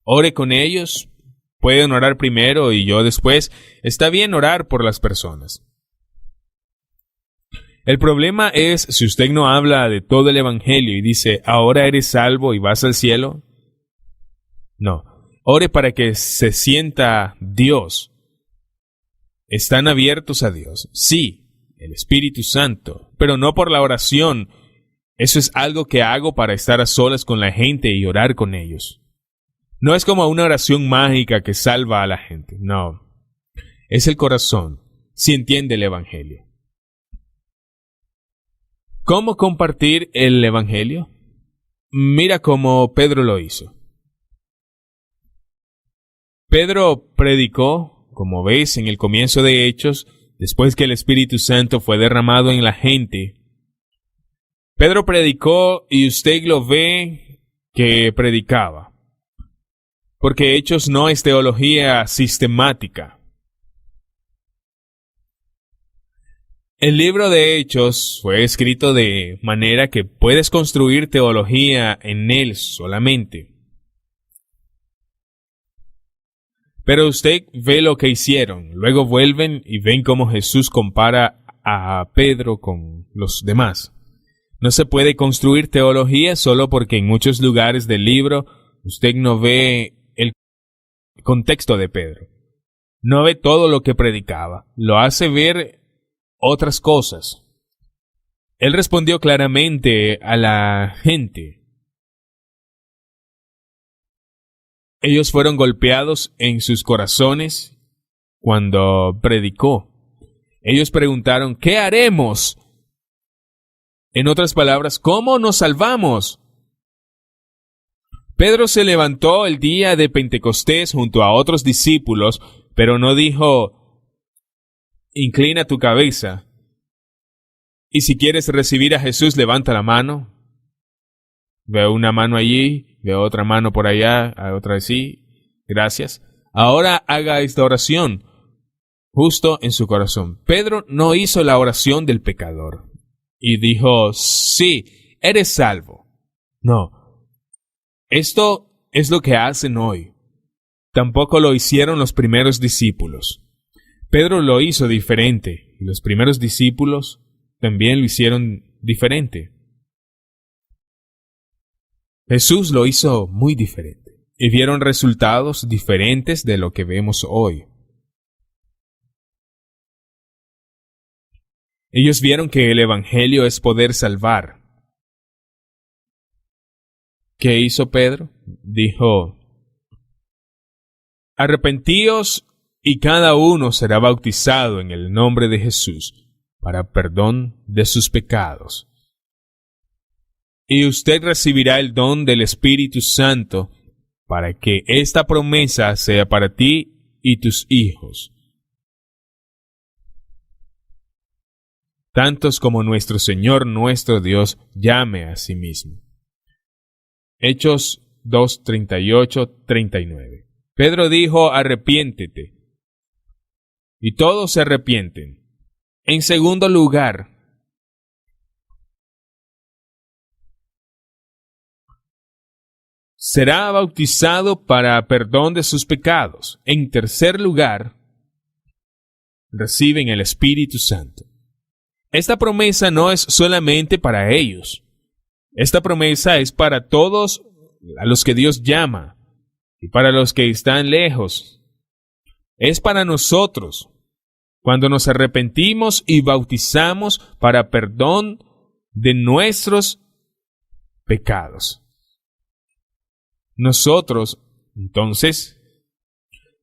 Ore con ellos, pueden orar primero y yo después. Está bien orar por las personas. El problema es si usted no habla de todo el Evangelio y dice, ahora eres salvo y vas al cielo. No, ore para que se sienta Dios. ¿Están abiertos a Dios? Sí, el Espíritu Santo, pero no por la oración. Eso es algo que hago para estar a solas con la gente y orar con ellos. No es como una oración mágica que salva a la gente, no. Es el corazón, si entiende el Evangelio. ¿Cómo compartir el Evangelio? Mira cómo Pedro lo hizo. Pedro predicó, como ves en el comienzo de Hechos, después que el Espíritu Santo fue derramado en la gente. Pedro predicó y usted lo ve que predicaba. Porque Hechos no es teología sistemática. El libro de Hechos fue escrito de manera que puedes construir teología en él solamente. Pero usted ve lo que hicieron, luego vuelven y ven cómo Jesús compara a Pedro con los demás. No se puede construir teología solo porque en muchos lugares del libro usted no ve el contexto de Pedro. No ve todo lo que predicaba, lo hace ver otras cosas. Él respondió claramente a la gente. Ellos fueron golpeados en sus corazones cuando predicó. Ellos preguntaron, ¿qué haremos? En otras palabras, ¿cómo nos salvamos? Pedro se levantó el día de Pentecostés junto a otros discípulos, pero no dijo, inclina tu cabeza, y si quieres recibir a Jesús, levanta la mano. Veo una mano allí, veo otra mano por allá, otra así, gracias. Ahora haga esta oración, justo en su corazón. Pedro no hizo la oración del pecador, y dijo, sí, eres salvo. No. Esto es lo que hacen hoy. Tampoco lo hicieron los primeros discípulos. Pedro lo hizo diferente, y los primeros discípulos también lo hicieron diferente. Jesús lo hizo muy diferente, y vieron resultados diferentes de lo que vemos hoy. Ellos vieron que el Evangelio es poder salvar. ¿Qué hizo Pedro? Dijo, arrepentíos y cada uno será bautizado en el nombre de Jesús para perdón de sus pecados. Y usted recibirá el don del Espíritu Santo para que esta promesa sea para ti y tus hijos, tantos como nuestro Señor nuestro Dios llame a sí mismo. Hechos 2:38-39. Pedro dijo, arrepiéntete. y todos se arrepienten. En segundo lugar, será bautizado para perdón de sus pecados. En tercer lugar, reciben el Espíritu Santo. Esta promesa no es solamente para ellos. Esta promesa es para todos a los que Dios llama y para los que están lejos. Es para nosotros, cuando nos arrepentimos y bautizamos para perdón de nuestros pecados. Nosotros, entonces,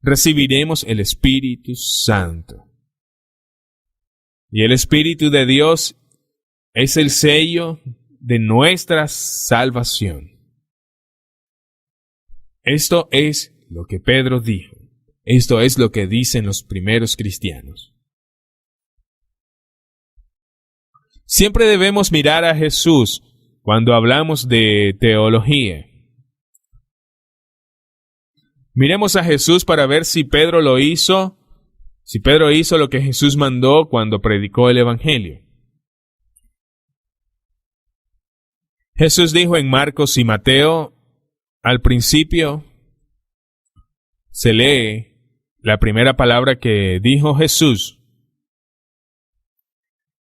recibiremos el Espíritu Santo. Y el Espíritu de Dios es el sello de nuestra salvación. Esto es lo que Pedro dijo. Esto es lo que dicen los primeros cristianos. Siempre debemos mirar a Jesús cuando hablamos de teología. Miremos a Jesús para ver si Pedro lo hizo, si Pedro hizo lo que Jesús mandó cuando predicó el Evangelio. Jesús dijo en Marcos y Mateo, al principio se lee la primera palabra que dijo Jesús.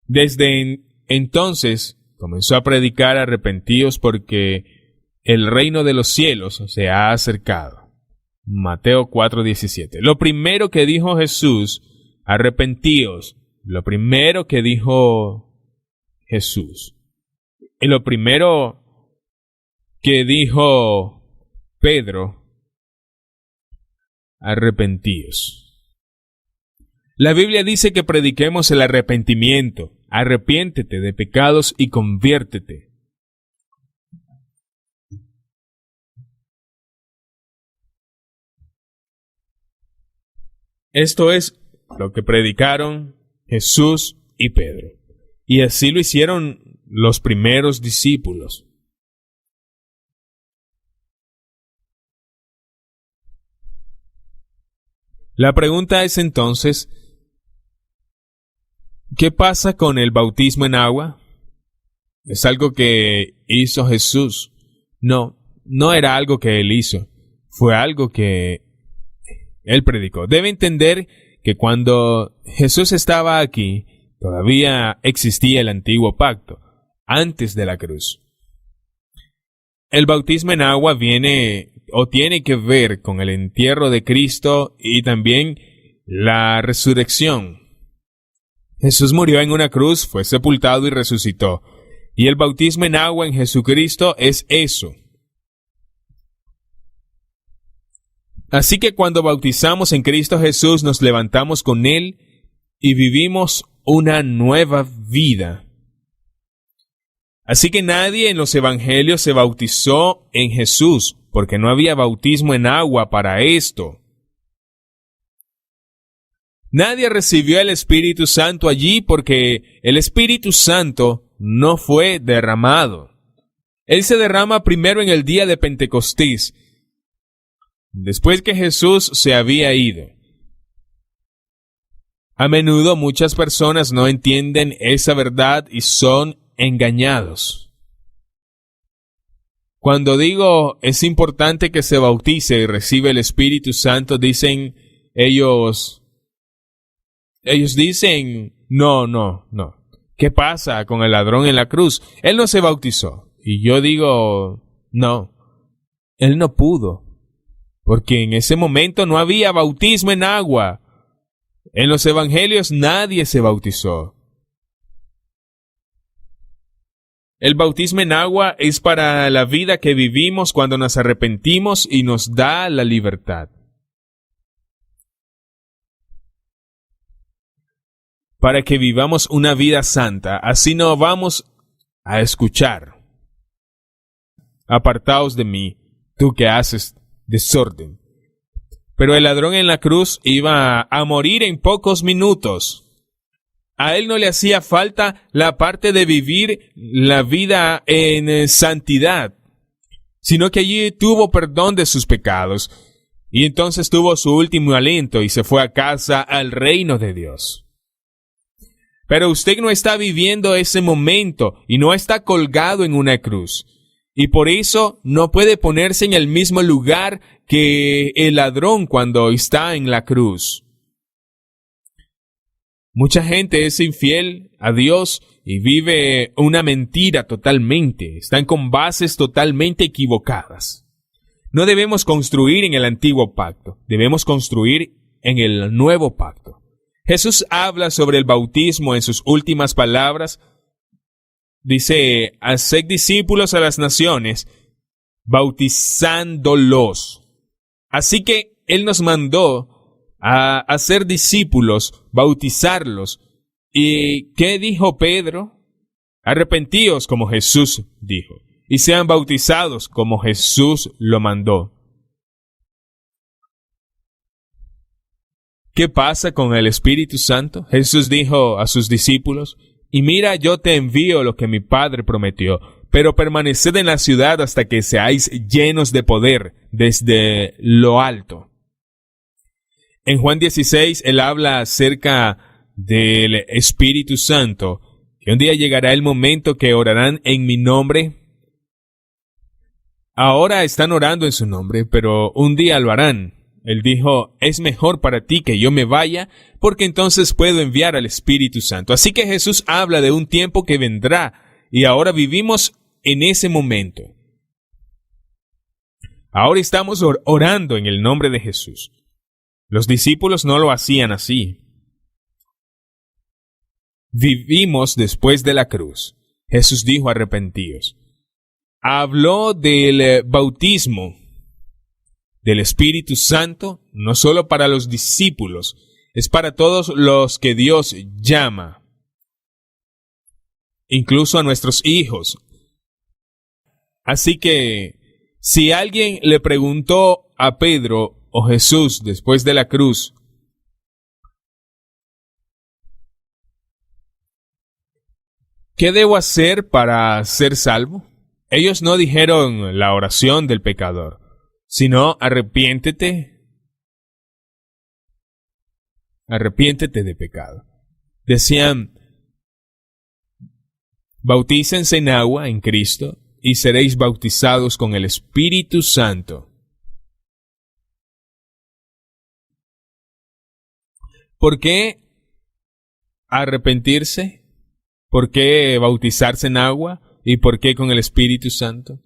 Desde entonces comenzó a predicar: arrepentíos porque el reino de los cielos se ha acercado. Mateo 4:17. Lo primero que dijo Jesús, arrepentíos. Lo primero que dijo Jesús. Y lo primero que dijo Pedro, arrepentíos. La Biblia dice que prediquemos el arrepentimiento. Arrepiéntete de pecados y conviértete. Esto es lo que predicaron Jesús y Pedro. Y así lo hicieron los primeros discípulos. La pregunta es entonces, ¿qué pasa con el bautismo en agua? ¿Es algo que hizo Jesús? No, no era algo que él hizo. Fue algo que él predicó. Debe entender que cuando Jesús estaba aquí, todavía existía el antiguo pacto, antes de la cruz. El bautismo en agua viene o tiene que ver con el entierro de Cristo y también la resurrección. Jesús murió en una cruz, fue sepultado y resucitó. Y el bautismo en agua en Jesucristo es eso. Así que cuando bautizamos en Cristo Jesús, nos levantamos con Él y vivimos una nueva vida. Así que nadie en los evangelios se bautizó en Jesús, porque no había bautismo en agua para esto. Nadie recibió el Espíritu Santo allí porque el Espíritu Santo no fue derramado. Él se derrama primero en el día de Pentecostés, después que Jesús se había ido. A menudo muchas personas no entienden esa verdad y son engañados. Cuando digo es importante que se bautice y reciba el Espíritu Santo, dicen ellos dicen, no. ¿Qué pasa con el ladrón en la cruz? Él no se bautizó. Y yo digo, no, él no pudo, porque en ese momento no había bautismo en agua. En los evangelios nadie se bautizó. El bautismo en agua es para la vida que vivimos cuando nos arrepentimos y nos da la libertad. Para que vivamos una vida santa, así no vamos a escuchar: apartaos de mí, tú que haces desorden. Pero el ladrón en la cruz iba a morir en pocos minutos. A él no le hacía falta la parte de vivir la vida en santidad, sino que allí tuvo perdón de sus pecados. y entonces tuvo su último aliento y se fue a casa al reino de Dios. Pero usted no está viviendo ese momento y no está colgado en una cruz. Y por eso no puede ponerse en el mismo lugar que el ladrón cuando está en la cruz. Mucha gente es infiel a Dios y vive una mentira totalmente. Están con bases totalmente equivocadas. No debemos construir en el antiguo pacto, debemos construir en el nuevo pacto. Jesús habla sobre el bautismo en sus últimas palabras. Dice, haced discípulos a las naciones, bautizándolos. Así que Él nos mandó a hacer discípulos, bautizarlos. ¿Y qué dijo Pedro? Arrepentíos como Jesús dijo, y sean bautizados como Jesús lo mandó. ¿Qué pasa con el Espíritu Santo? Jesús dijo a sus discípulos, y mira, yo te envío lo que mi Padre prometió, pero permaneced en la ciudad hasta que seáis llenos de poder desde lo alto. En Juan 16, Él habla acerca del Espíritu Santo, que un día llegará el momento que orarán en mi nombre. Ahora están orando en su nombre, pero un día lo harán. Él dijo, es mejor para ti que yo me vaya, porque entonces puedo enviar al Espíritu Santo. Así que Jesús habla de un tiempo que vendrá, y ahora vivimos en ese momento. Ahora estamos orando en el nombre de Jesús. Los discípulos no lo hacían así. Vivimos después de la cruz. Jesús dijo, arrepentíos. Habló del bautismo del Espíritu Santo, no solo para los discípulos, es para todos los que Dios llama, incluso a nuestros hijos. Así que, si alguien le preguntó a Pedro o Jesús después de la cruz, ¿qué debo hacer para ser salvo? Ellos no dijeron la oración del pecador, sino arrepiéntete de pecado. Decían, bautícense en agua en Cristo y seréis bautizados con el Espíritu Santo. ¿Por qué arrepentirse? ¿Por qué bautizarse en agua? ¿Y por qué con el Espíritu Santo?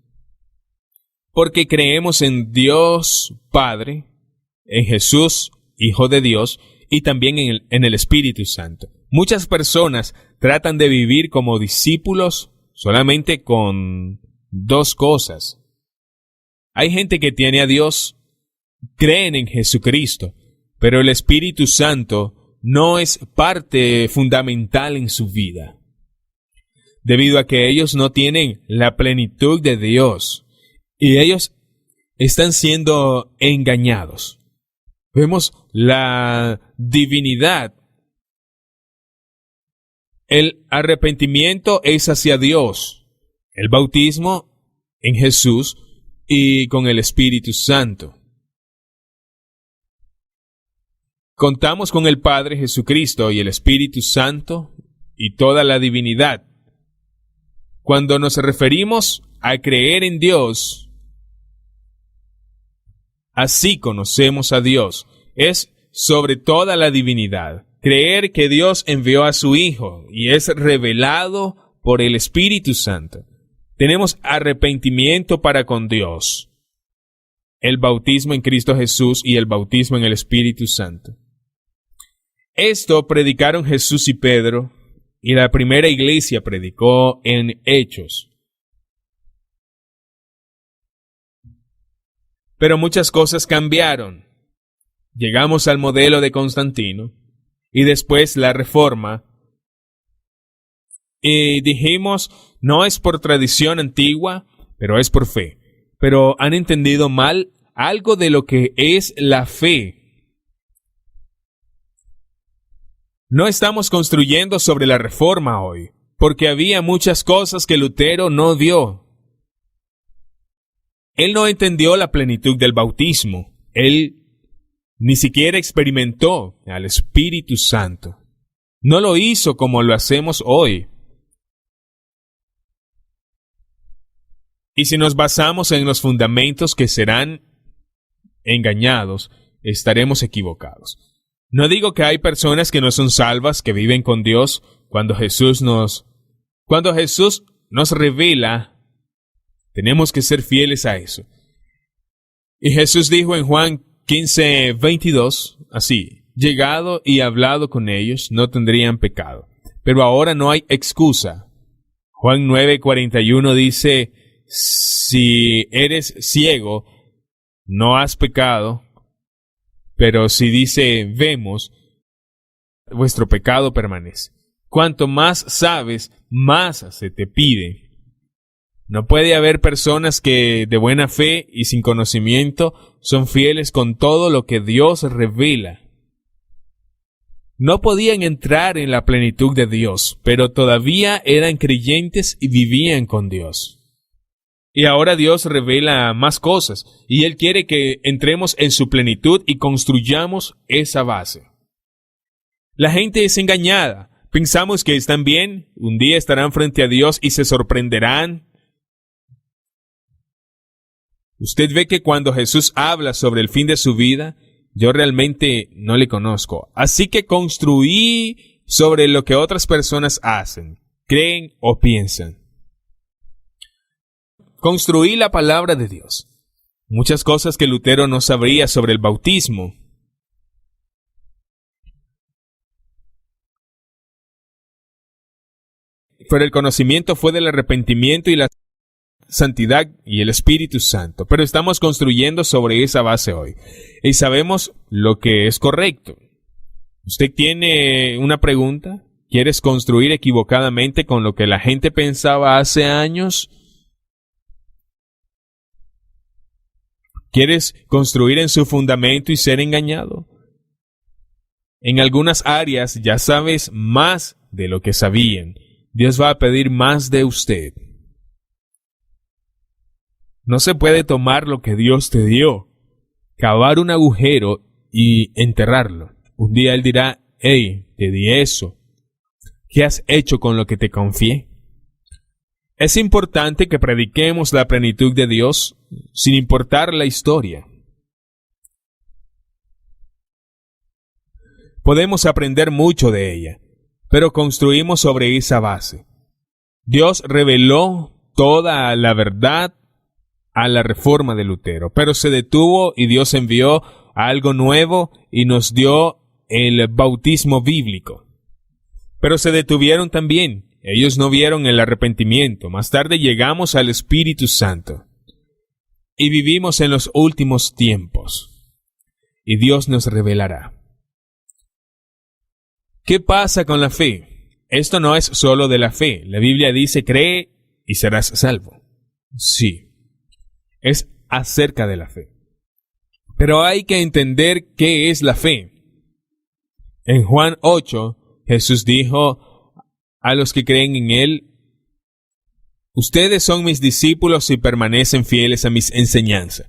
Porque creemos en Dios Padre, en Jesús, Hijo de Dios, y también en el Espíritu Santo. Muchas personas tratan de vivir como discípulos solamente con dos cosas. Hay gente que tiene a Dios, creen en Jesucristo, pero el Espíritu Santo no es parte fundamental en su vida, debido a que ellos no tienen la plenitud de Dios. Y ellos están siendo engañados. Vemos la divinidad. El arrepentimiento es hacia Dios. El bautismo en Jesús y con el Espíritu Santo. Contamos con el Padre Jesucristo y el Espíritu Santo y toda la divinidad. Cuando nos referimos a creer en Dios, así conocemos a Dios. Es sobre toda la divinidad. Creer que Dios envió a su Hijo y es revelado por el Espíritu Santo. Tenemos arrepentimiento para con Dios. El bautismo en Cristo Jesús y el bautismo en el Espíritu Santo. Esto predicaron Jesús y Pedro, y la primera iglesia predicó en Hechos. Pero muchas cosas cambiaron. Llegamos al modelo de Constantino y después la Reforma. Y dijimos, no es por tradición antigua, pero es por fe. Pero han entendido mal algo de lo que es la fe. No estamos construyendo sobre la Reforma hoy, porque había muchas cosas que Lutero no vio. Él no entendió la plenitud del bautismo. Él ni siquiera experimentó al Espíritu Santo. No lo hizo como lo hacemos hoy. Y si nos basamos en los fundamentos que serán engañados, estaremos equivocados. No digo que hay personas que no son salvas, que viven con Dios. Cuando Jesús nos revela, tenemos que ser fieles a eso. Y Jesús dijo en Juan 15:22, así: llegado y hablado con ellos, no tendrían pecado. Pero ahora no hay excusa. Juan 9:41 dice: si eres ciego, no has pecado. Pero si dice: vemos, vuestro pecado permanece. Cuanto más sabes, más se te pide. No puede haber personas que de buena fe y sin conocimiento son fieles con todo lo que Dios revela. No podían entrar en la plenitud de Dios, pero todavía eran creyentes y vivían con Dios. Y ahora Dios revela más cosas, y Él quiere que entremos en su plenitud y construyamos esa base. La gente es engañada. Pensamos que están bien, un día estarán frente a Dios y se sorprenderán. Usted ve que cuando Jesús habla sobre el fin de su vida, yo realmente no le conozco. Así que construí sobre lo que otras personas hacen, creen o piensan. Construí la palabra de Dios. Muchas cosas que Lutero no sabría sobre el bautismo. Pero el conocimiento fue del arrepentimiento y la santidad y el Espíritu Santo. Pero estamos construyendo sobre esa base hoy. Y sabemos lo que es correcto. ¿Usted tiene una pregunta? ¿Quieres construir equivocadamente con lo que la gente pensaba hace años? ¿Quieres construir en su fundamento y ser engañado? En algunas áreas ya sabes más de lo que sabían. Dios va a pedir más de usted. No se puede tomar lo que Dios te dio, cavar un agujero y enterrarlo. Un día Él dirá: hey, te di eso. ¿Qué has hecho con lo que te confié? Es importante que prediquemos la plenitud de Dios sin importar la historia. Podemos aprender mucho de ella, pero construimos sobre esa base. Dios reveló toda la verdad a la reforma de Lutero, pero se detuvo y Dios envió algo nuevo y nos dio el bautismo bíblico. Pero se detuvieron también. Ellos no vieron el arrepentimiento. Más tarde llegamos al Espíritu Santo. Y vivimos en los últimos tiempos. Y Dios nos revelará. ¿Qué pasa con la fe? Esto no es solo de la fe. La Biblia dice: cree y serás salvo. Sí, es acerca de la fe. Pero hay que entender qué es la fe. En Juan 8, Jesús dijo a los que creen en Él: ustedes son mis discípulos si permanecen fieles a mis enseñanzas.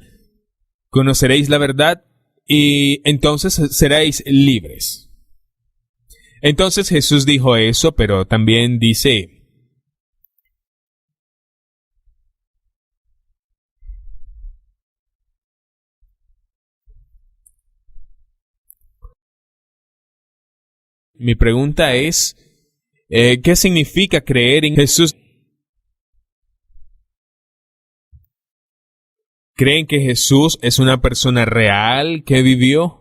Conoceréis la verdad y entonces seréis libres. Entonces Jesús dijo eso, pero también dice: mi pregunta es, ¿qué significa creer en Jesús? ¿Creen que Jesús es una persona real que vivió?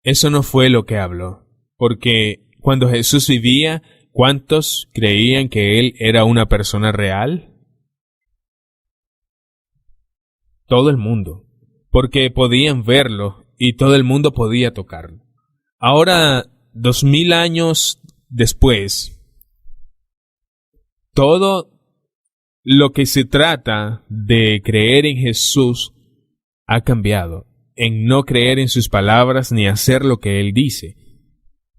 Eso no fue lo que habló, porque cuando Jesús vivía, ¿cuántos creían que Él era una persona real? Todo el mundo, porque podían verlo y todo el mundo podía tocarlo. Ahora, 2000 años después, todo lo que se trata de creer en Jesús ha cambiado, en no creer en sus palabras ni hacer lo que Él dice,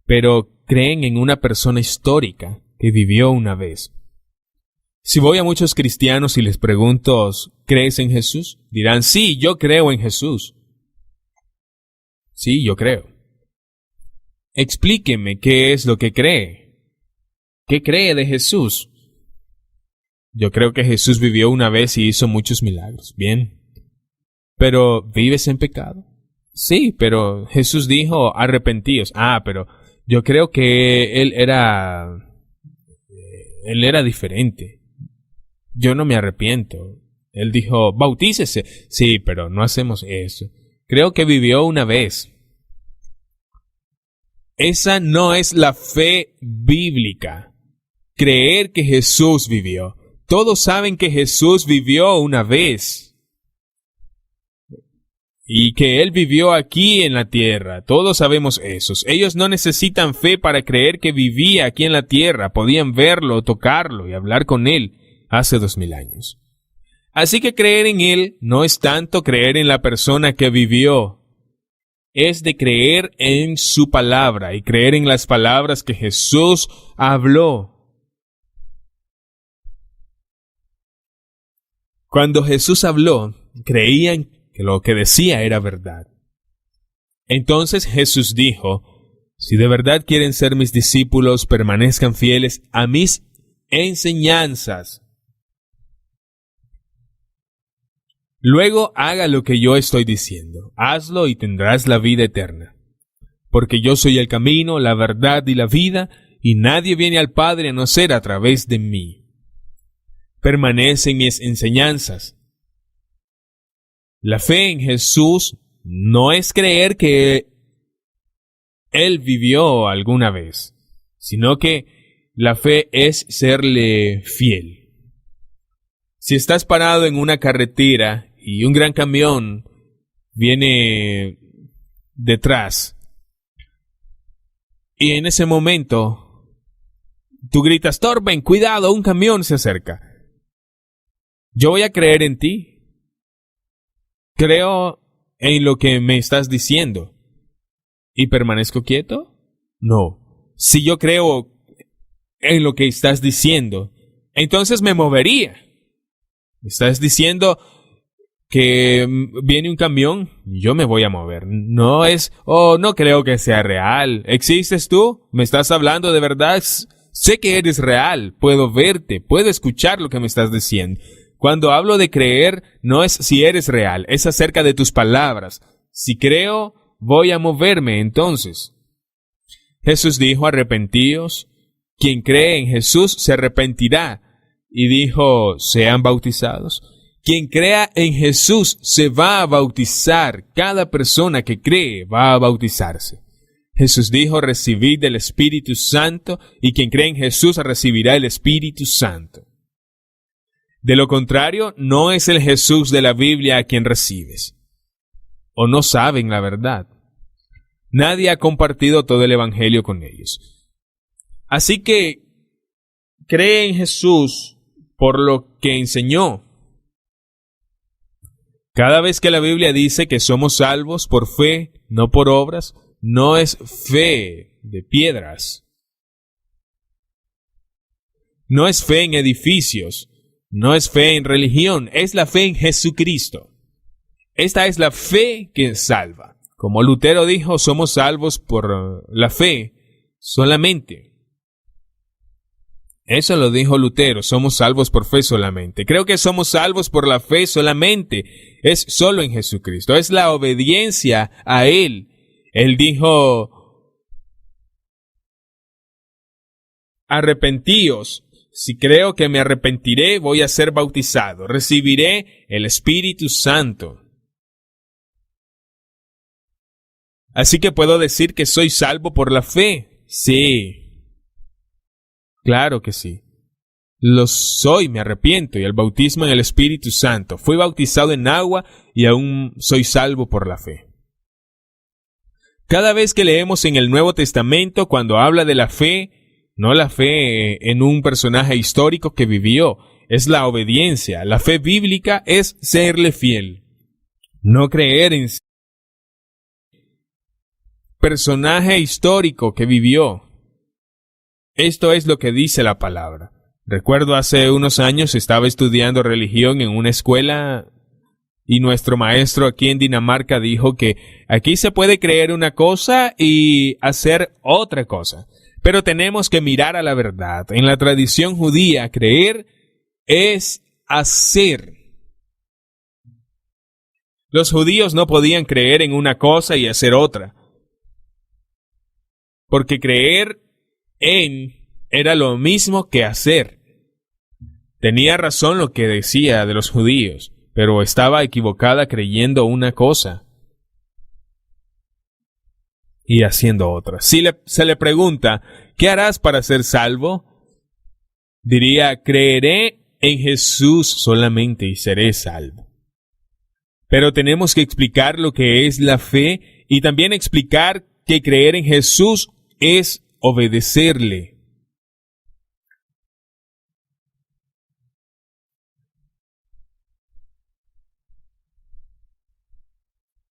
pero creen en una persona histórica que vivió una vez. Si voy a muchos cristianos y les pregunto, ¿crees en Jesús? Dirán, sí, yo creo en Jesús. Sí, yo creo. Explíqueme qué es lo que cree. ¿Qué cree de Jesús? Yo creo que Jesús vivió una vez y hizo muchos milagros. Bien. ¿Pero vives en pecado? Sí, pero Jesús dijo, arrepentíos. Pero yo creo que Él era diferente. Yo no me arrepiento. Él dijo, bautícese. Sí, pero no hacemos eso. Creo que vivió una vez. Esa no es la fe bíblica. Creer que Jesús vivió. Todos saben que Jesús vivió una vez. Y que Él vivió aquí en la tierra. Todos sabemos eso. Ellos no necesitan fe para creer que vivía aquí en la tierra. Podían verlo, tocarlo y hablar con Él hace 2000 años. Así que creer en Él no es tanto creer en la persona que vivió. Es de creer en su palabra y creer en las palabras que Jesús habló. Cuando Jesús habló, creían que lo que decía era verdad. Entonces Jesús dijo, si de verdad quieren ser mis discípulos, permanezcan fieles a mis enseñanzas. Luego haga lo que yo estoy diciendo. Hazlo y tendrás la vida eterna. Porque yo soy el camino, la verdad y la vida, y nadie viene al Padre a no ser a través de mí. Permanece en mis enseñanzas. La fe en Jesús no es creer que Él vivió alguna vez, sino que la fe es serle fiel. Si estás parado en una carretera y un gran camión viene detrás, y en ese momento tú gritas, Torben, cuidado, un camión se acerca. Yo voy a creer en ti. ¿Creo en lo que me estás diciendo y permanezco quieto? No. Si yo creo en lo que estás diciendo, entonces me movería. ¿Estás diciendo que viene un camión? Yo me voy a mover. No es, no creo que sea real. ¿Existes tú? ¿Me estás hablando de verdad? Sé que eres real. Puedo verte. Puedo escuchar lo que me estás diciendo. Cuando hablo de creer, no es si eres real, es acerca de tus palabras. Si creo, voy a moverme entonces. Jesús dijo, arrepentíos. Quien cree en Jesús se arrepentirá. Y dijo, sean bautizados. Quien crea en Jesús se va a bautizar. Cada persona que cree va a bautizarse. Jesús dijo, recibid del Espíritu Santo, y quien cree en Jesús recibirá el Espíritu Santo. De lo contrario, no es el Jesús de la Biblia a quien recibes. O no saben la verdad. Nadie ha compartido todo el Evangelio con ellos. Así que cree en Jesús por lo que enseñó. Cada vez que la Biblia dice que somos salvos por fe, no por obras, no es fe de piedras. No es fe en edificios. No es fe en religión, es la fe en Jesucristo. Esta es la fe que salva. Como Lutero dijo, somos salvos por la fe solamente. Eso lo dijo Lutero, somos salvos por fe solamente. Creo que somos salvos por la fe solamente. Es solo en Jesucristo, es la obediencia a Él. Él dijo, arrepentíos. Si creo que me arrepentiré, voy a ser bautizado. Recibiré el Espíritu Santo. Así que puedo decir que soy salvo por la fe. Sí. Claro que sí. Lo soy, me arrepiento, y el bautismo en el Espíritu Santo. Fui bautizado en agua y aún soy salvo por la fe. Cada vez que leemos en el Nuevo Testamento, cuando habla de la fe, no la fe en un personaje histórico que vivió, es la obediencia. La fe bíblica es serle fiel. No creer en personaje histórico que vivió. Esto es lo que dice la palabra. Recuerdo hace unos años estaba estudiando religión en una escuela y nuestro maestro aquí en Dinamarca dijo que aquí se puede creer una cosa y hacer otra cosa, pero tenemos que mirar a la verdad. En la tradición judía, creer es hacer. Los judíos no podían creer en una cosa y hacer otra, porque creer en era lo mismo que hacer. Tenía razón lo que decía de los judíos, pero estaba equivocada creyendo una cosa y haciendo otra. Si se le pregunta, ¿qué harás para ser salvo? Diría, creeré en Jesús solamente y seré salvo. Pero tenemos que explicar lo que es la fe y también explicar que creer en Jesús es obedecerle.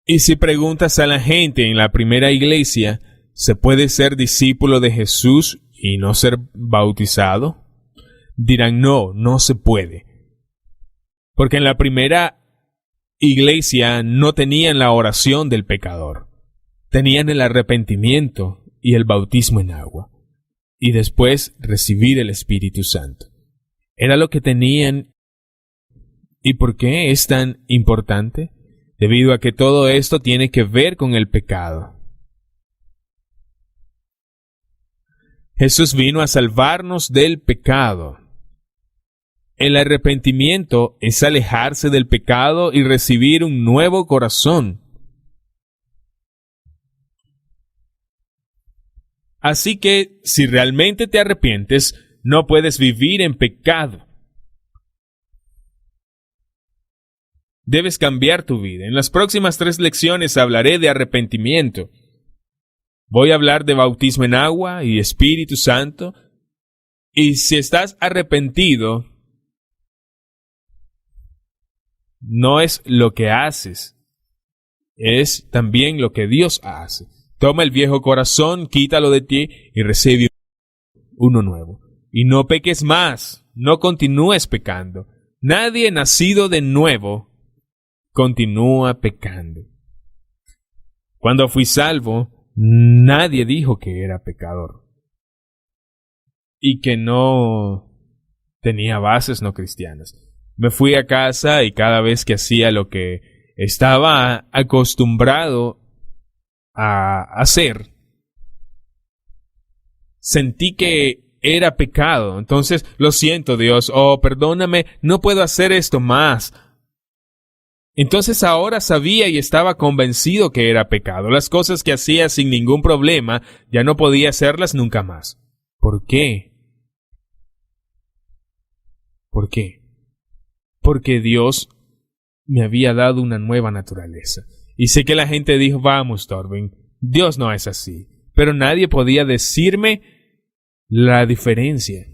Y si preguntas a la gente en la primera iglesia, ¿se puede ser discípulo de Jesús y no ser bautizado? Dirán, no, no se puede. Porque en la primera iglesia no tenían la oración del pecador. Tenían el arrepentimiento y el bautismo en agua. Y después recibir el Espíritu Santo. Era lo que tenían. ¿Y por qué es tan importante? Debido a que todo esto tiene que ver con el pecado. Jesús vino a salvarnos del pecado. El arrepentimiento es alejarse del pecado y recibir un nuevo corazón. Así que, si realmente te arrepientes, no puedes vivir en pecado. Debes cambiar tu vida. En las próximas 3 lecciones hablaré de arrepentimiento. Voy a hablar de bautismo en agua y Espíritu Santo. Y si estás arrepentido, no es lo que haces, es también lo que Dios hace. Toma el viejo corazón, quítalo de ti y recibe uno nuevo. Y no peques más, no continúes pecando. Nadie nacido de nuevo continúa pecando. Cuando fui salvo, nadie dijo que era pecador y que no tenía bases no cristianas. Me fui a casa y cada vez que hacía lo que estaba acostumbrado a hacer, sentí que era pecado. Entonces, lo siento, Dios, perdóname, no puedo hacer esto más. Entonces ahora sabía y estaba convencido que era pecado. Las cosas que hacía sin ningún problema, ya no podía hacerlas nunca más. ¿Por qué? ¿Por qué? Porque Dios me había dado una nueva naturaleza. Y sé que la gente dijo, vamos, Torben, Dios no es así. Pero nadie podía decirme la diferencia.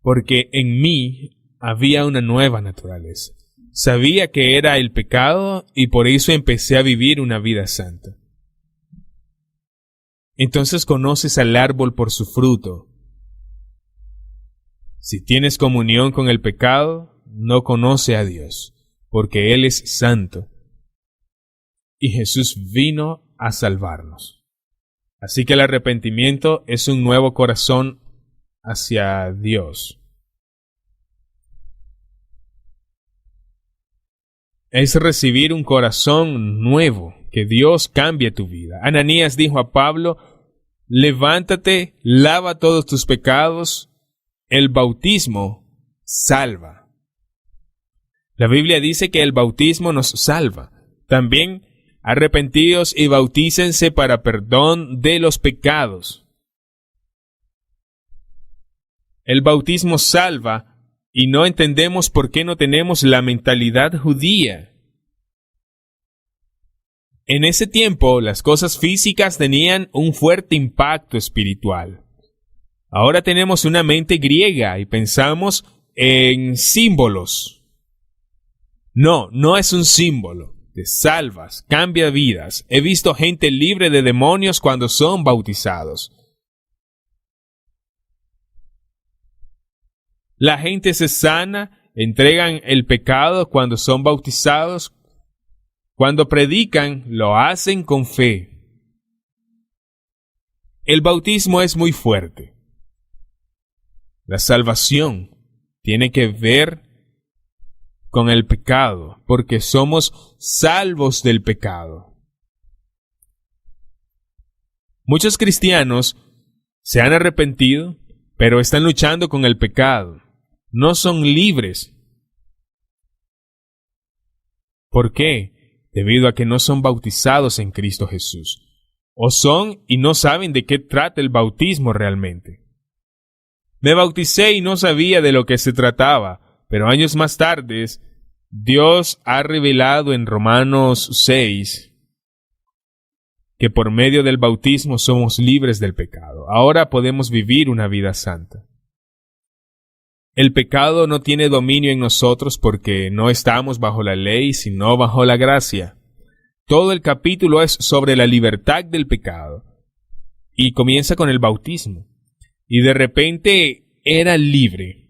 Porque en mí había una nueva naturaleza. Sabía que era el pecado y por eso empecé a vivir una vida santa. Entonces conoces al árbol por su fruto. Si tienes comunión con el pecado, no conoce a Dios, porque Él es santo. Y Jesús vino a salvarnos. Así que el arrepentimiento es un nuevo corazón hacia Dios. Es recibir un corazón nuevo, que Dios cambie tu vida. Ananías dijo a Pablo, levántate, lava todos tus pecados, el bautismo salva. La Biblia dice que el bautismo nos salva. También arrepentíos y bautícense para perdón de los pecados. El bautismo salva. Y no entendemos por qué no tenemos la mentalidad judía. En ese tiempo, las cosas físicas tenían un fuerte impacto espiritual. Ahora tenemos una mente griega y pensamos en símbolos. No, no es un símbolo. Te salvas, cambia vidas. He visto gente libre de demonios cuando son bautizados. La gente se sana, entregan el pecado cuando son bautizados. Cuando predican, lo hacen con fe. El bautismo es muy fuerte. La salvación tiene que ver con el pecado, porque somos salvos del pecado. Muchos cristianos se han arrepentido, pero están luchando con el pecado. No son libres. ¿Por qué? Debido a que no son bautizados en Cristo Jesús. O son y no saben de qué trata el bautismo realmente. Me bauticé y no sabía de lo que se trataba, pero años más tarde, Dios ha revelado en Romanos 6 que por medio del bautismo somos libres del pecado. Ahora podemos vivir una vida santa. El pecado no tiene dominio en nosotros porque no estamos bajo la ley, sino bajo la gracia. Todo el capítulo es sobre la libertad del pecado. Y comienza con el bautismo. Y de repente era libre.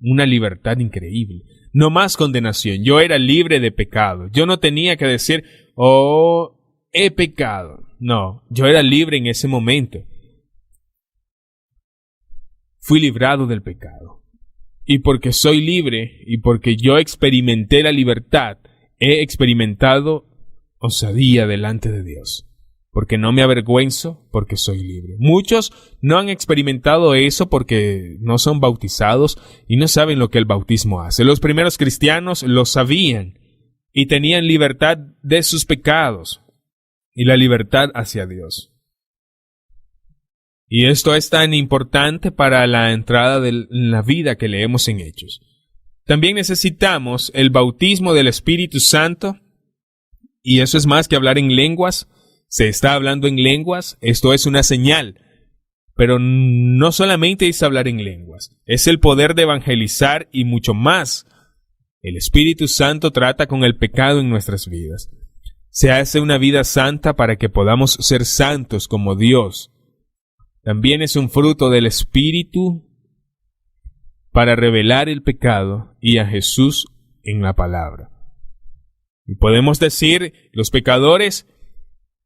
Una libertad increíble. No más condenación. Yo era libre de pecado. Yo no tenía que decir, oh, he pecado. No, yo era libre en ese momento. Fui librado del pecado. Y porque soy libre y porque yo experimenté la libertad, he experimentado osadía delante de Dios. Porque no me avergüenzo, porque soy libre. Muchos no han experimentado eso porque no son bautizados y no saben lo que el bautismo hace. Los primeros cristianos lo sabían y tenían libertad de sus pecados y la libertad hacia Dios. Y esto es tan importante para la entrada de la vida que leemos en Hechos. También necesitamos el bautismo del Espíritu Santo, y eso es más que hablar en lenguas. Se está hablando en lenguas, esto es una señal. Pero no solamente es hablar en lenguas, es el poder de evangelizar y mucho más. El Espíritu Santo trata con el pecado en nuestras vidas. Se hace una vida santa para que podamos ser santos como Dios. También es un fruto del Espíritu para revelar el pecado y a Jesús en la palabra. Y podemos decir, los pecadores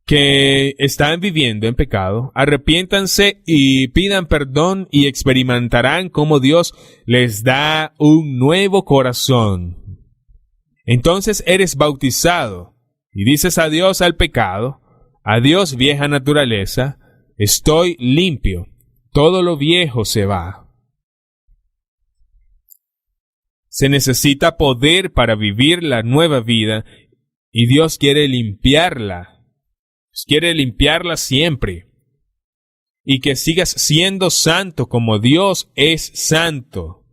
que están viviendo en pecado, arrepiéntanse y pidan perdón y experimentarán cómo Dios les da un nuevo corazón. Entonces eres bautizado y dices adiós al pecado, adiós vieja naturaleza, estoy limpio, todo lo viejo se va. Se necesita poder para vivir la nueva vida y Dios quiere limpiarla. Quiere limpiarla siempre. Y que sigas siendo santo como Dios es santo.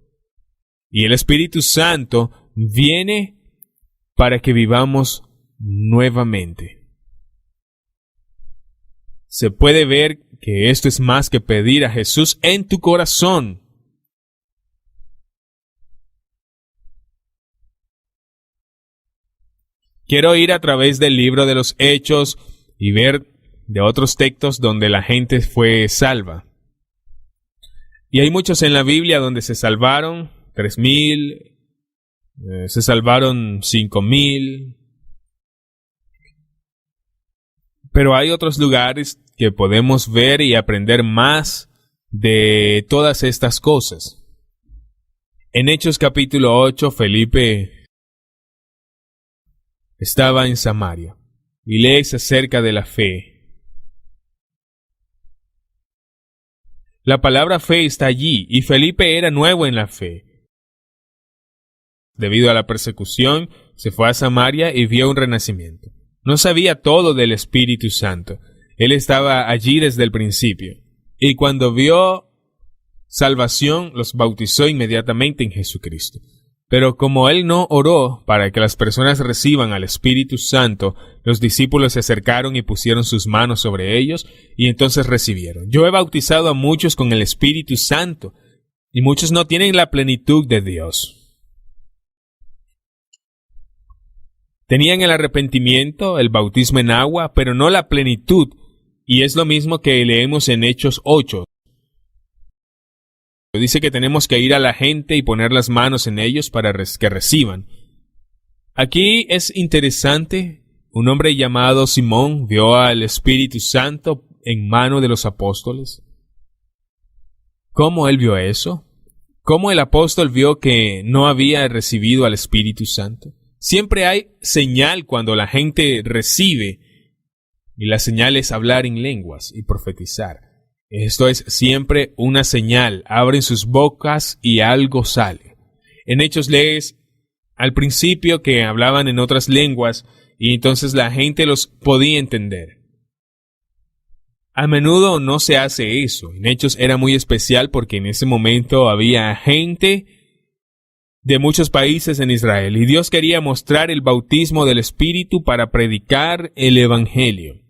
Y el Espíritu Santo viene para que vivamos nuevamente. Se puede ver que esto es más que pedir a Jesús en tu corazón. Quiero ir a través del libro de los Hechos y ver de otros textos donde la gente fue salva. Y hay muchos en la Biblia donde se salvaron 3,000, se salvaron 5,000. Pero hay otros lugares que podemos ver y aprender más de todas estas cosas. En Hechos capítulo 8, Felipe estaba en Samaria y lees acerca de la fe. La palabra fe está allí y Felipe era nuevo en la fe. Debido a la persecución, se fue a Samaria y vio un renacimiento. No sabía todo del Espíritu Santo. Él estaba allí desde el principio. Y cuando vio salvación, los bautizó inmediatamente en Jesucristo. Pero como él no oró para que las personas reciban al Espíritu Santo, los discípulos se acercaron y pusieron sus manos sobre ellos y entonces recibieron. Yo he bautizado a muchos con el Espíritu Santo y muchos no tienen la plenitud de Dios. Tenían el arrepentimiento, el bautismo en agua, pero no la plenitud, y es lo mismo que leemos en Hechos 8. Dice que tenemos que ir a la gente y poner las manos en ellos para que reciban. Aquí es interesante, un hombre llamado Simón vio al Espíritu Santo en mano de los apóstoles. ¿Cómo él vio eso? ¿Cómo el apóstol vio que no había recibido al Espíritu Santo? Siempre hay señal cuando la gente recibe, y la señal es hablar en lenguas y profetizar. Esto es siempre una señal. Abren sus bocas y algo sale. En Hechos lees al principio que hablaban en otras lenguas y entonces la gente los podía entender. A menudo no se hace eso. En Hechos era muy especial porque en ese momento había gente de muchos países en Israel y Dios quería mostrar el bautismo del Espíritu para predicar el Evangelio.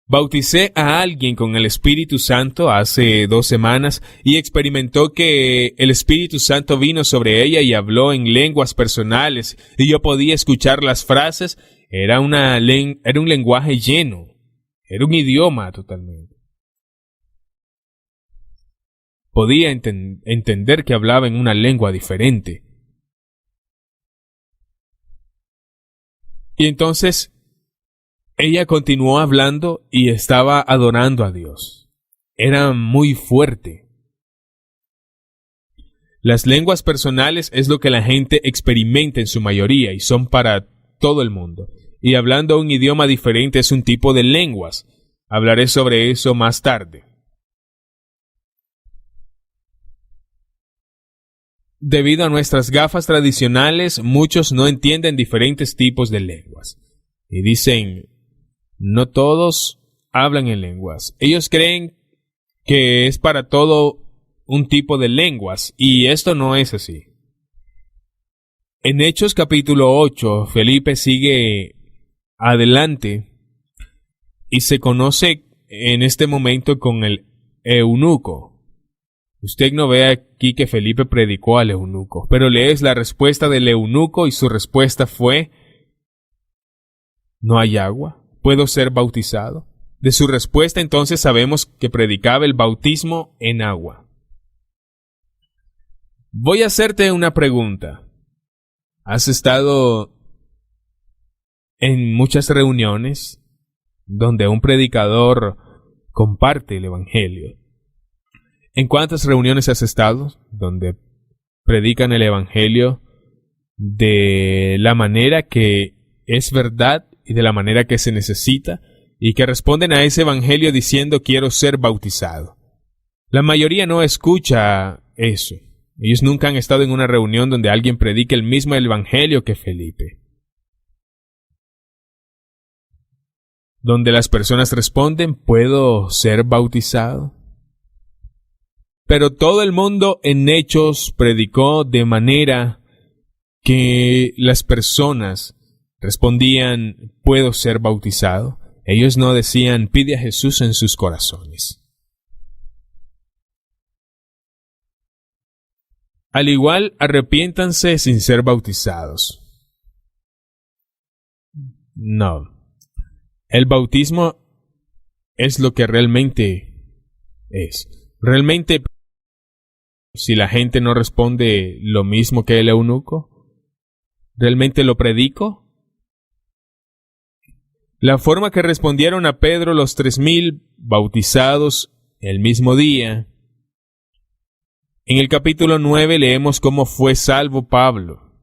Bauticé a alguien con el Espíritu Santo hace 2 semanas y experimentó que el Espíritu Santo vino sobre ella y habló en lenguas personales y yo podía escuchar las frases. Era un lenguaje lleno, era un idioma totalmente. Podía entender que hablaba en una lengua diferente. Y entonces ella continuó hablando y estaba adorando a Dios. Era muy fuerte. Las lenguas personales es lo que la gente experimenta en su mayoría y son para todo el mundo. Y hablando un idioma diferente es un tipo de lenguas. Hablaré sobre eso más tarde. Debido a nuestras gafas tradicionales, muchos no entienden diferentes tipos de lenguas. Y dicen, no todos hablan en lenguas. Ellos creen que es para todo un tipo de lenguas, y esto no es así. En Hechos capítulo 8, Felipe sigue adelante y se conoce en este momento con el eunuco. Usted no ve aquí que Felipe predicó al eunuco, pero lees la respuesta del eunuco y su respuesta fue, ¿no hay agua? ¿Puedo ser bautizado? De su respuesta entonces sabemos que predicaba el bautismo en agua. Voy a hacerte una pregunta. ¿Has estado en muchas reuniones donde un predicador comparte el evangelio? ¿En cuántas reuniones has estado donde predican el evangelio de la manera que es verdad y de la manera que se necesita, y que responden a ese evangelio diciendo quiero ser bautizado? La mayoría no escucha eso. Ellos nunca han estado en una reunión donde alguien predique el mismo evangelio que Felipe, donde las personas responden ¿puedo ser bautizado? Pero todo el mundo en Hechos predicó de manera que las personas respondían, ¿puedo ser bautizado? Ellos no decían, pide a Jesús en sus corazones. Al igual, arrepiéntanse sin ser bautizados. No. El bautismo es lo que realmente es. Realmente, si la gente no responde lo mismo que el eunuco, ¿realmente lo predico? La forma que respondieron a Pedro los 3,000 bautizados el mismo día. En el capítulo 9 leemos cómo fue salvo Pablo.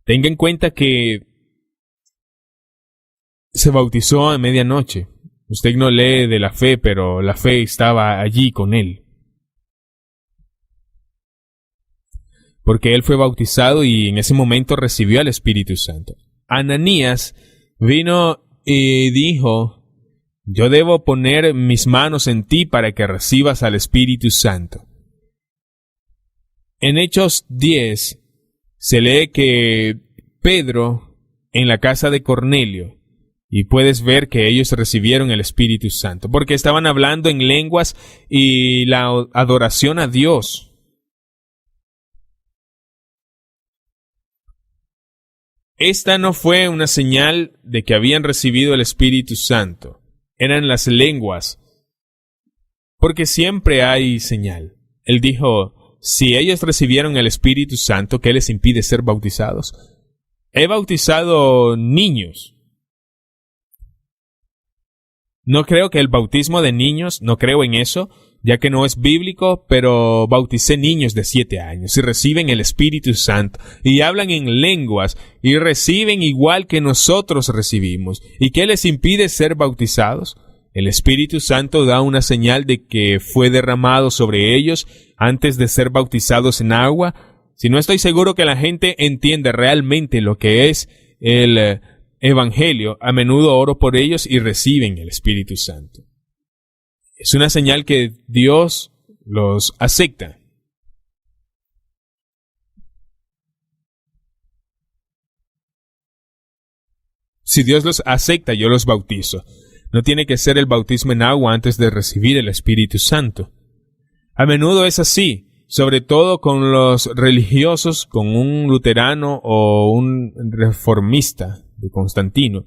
Tenga en cuenta que se bautizó a medianoche. Usted no lee de la fe, pero la fe estaba allí con él. Porque él fue bautizado y en ese momento recibió al Espíritu Santo. Ananías vino y dijo, yo debo poner mis manos en ti para que recibas al Espíritu Santo. En Hechos 10 se lee que Pedro en la casa de Cornelio, y puedes ver que ellos recibieron el Espíritu Santo, porque estaban hablando en lenguas y la adoración a Dios. Esta no fue una señal de que habían recibido el Espíritu Santo. Eran las lenguas porque siempre hay señal. Él dijo, si ellos recibieron el Espíritu Santo, ¿qué les impide ser bautizados? He bautizado niños. No creo que el bautismo de niños, no creo en eso, ya que no es bíblico, pero bauticé niños de 7 años y reciben el Espíritu Santo y hablan en lenguas y reciben igual que nosotros recibimos. ¿Y qué les impide ser bautizados? El Espíritu Santo da una señal de que fue derramado sobre ellos antes de ser bautizados en agua. Si no estoy seguro que la gente entienda realmente lo que es el Evangelio, a menudo oro por ellos y reciben el Espíritu Santo. Es una señal que Dios los acepta. Si Dios los acepta, yo los bautizo. No tiene que ser el bautismo en agua antes de recibir el Espíritu Santo. A menudo es así, sobre todo con los religiosos, con un luterano o un reformista de Constantino.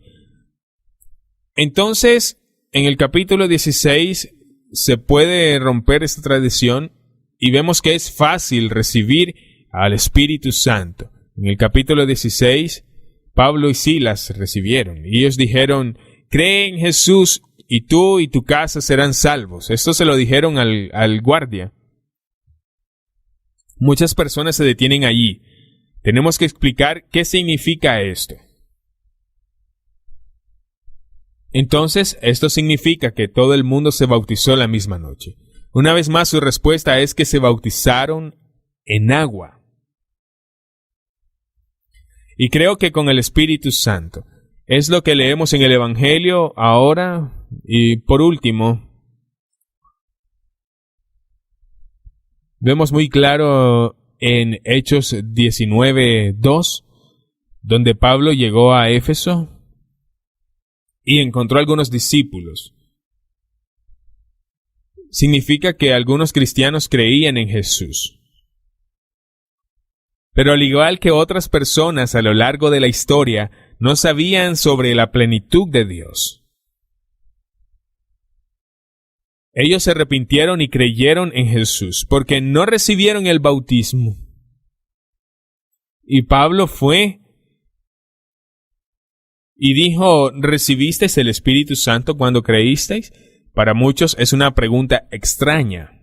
Entonces, en el capítulo 16 se puede romper esta tradición y vemos que es fácil recibir al Espíritu Santo. En el capítulo 16, Pablo y Silas recibieron y ellos dijeron, cree en Jesús y tú y tu casa serán salvos. Esto se lo dijeron al guardia. Muchas personas se detienen allí. Tenemos que explicar qué significa esto. Entonces, esto significa que todo el mundo se bautizó la misma noche. Una vez más, su respuesta es que se bautizaron en agua. Y creo que con el Espíritu Santo. Es lo que leemos en el Evangelio ahora. Y por último, vemos muy claro en Hechos 19:2, donde Pablo llegó a Éfeso y encontró algunos discípulos. Significa que algunos cristianos creían en Jesús. Pero al igual que otras personas a lo largo de la historia, no sabían sobre la plenitud de Dios. Ellos se arrepintieron y creyeron en Jesús, porque no recibieron el bautismo. Y Pablo fue y dijo, ¿recibisteis el Espíritu Santo cuando creísteis? Para muchos es una pregunta extraña.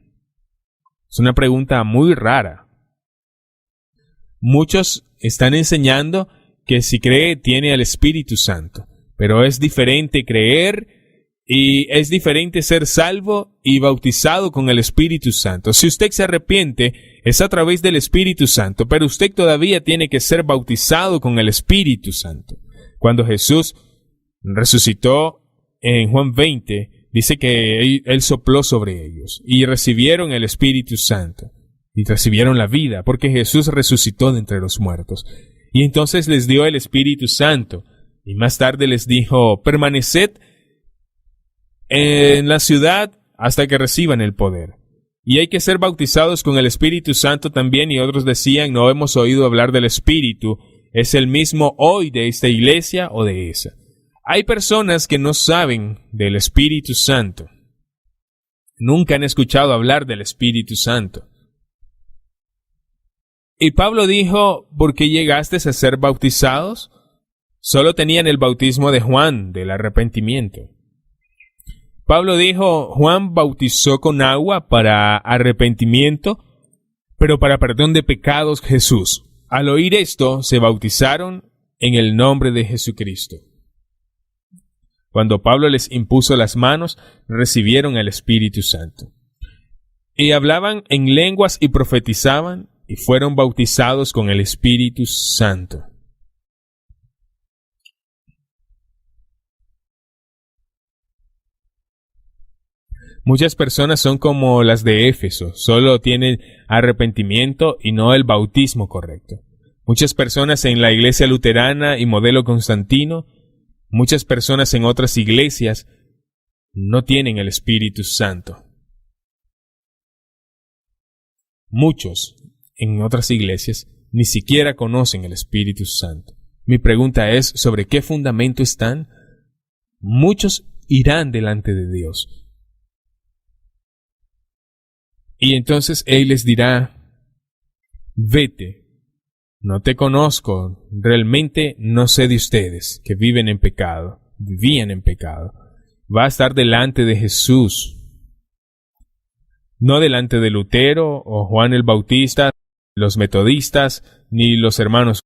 Es una pregunta muy rara. Muchos están enseñando que si cree tiene el Espíritu Santo, pero es diferente creer y es diferente ser salvo y bautizado con el Espíritu Santo. Si usted se arrepiente, es a través del Espíritu Santo, pero usted todavía tiene que ser bautizado con el Espíritu Santo. Cuando Jesús resucitó en Juan 20, dice que Él sopló sobre ellos y recibieron el Espíritu Santo y recibieron la vida, porque Jesús resucitó de entre los muertos. Y entonces les dio el Espíritu Santo y más tarde les dijo, permaneced en la ciudad hasta que reciban el poder. Y hay que ser bautizados con el Espíritu Santo también, y otros decían, no hemos oído hablar del Espíritu, es el mismo hoy de esta iglesia o de esa. Hay personas que no saben del Espíritu Santo. Nunca han escuchado hablar del Espíritu Santo. Y Pablo dijo, ¿por qué llegasteis a ser bautizados? Solo tenían el bautismo de Juan, del arrepentimiento. Pablo dijo, Juan bautizó con agua para arrepentimiento, pero para perdón de pecados Jesús. Al oír esto, se bautizaron en el nombre de Jesucristo. Cuando Pablo les impuso las manos, recibieron el Espíritu Santo. Y hablaban en lenguas y profetizaban, y fueron bautizados con el Espíritu Santo. Muchas personas son como las de Éfeso, solo tienen arrepentimiento y no el bautismo correcto. Muchas personas en la iglesia luterana y modelo Constantino, muchas personas en otras iglesias no tienen el Espíritu Santo. Muchos en otras iglesias ni siquiera conocen el Espíritu Santo. Mi pregunta es, ¿sobre qué fundamento están? Muchos irán delante de Dios. Y entonces Él les dirá, vete, no te conozco, realmente no sé de ustedes que viven en pecado, vivían en pecado. Va a estar delante de Jesús, no delante de Lutero o Juan el Bautista, los metodistas, ni los hermanos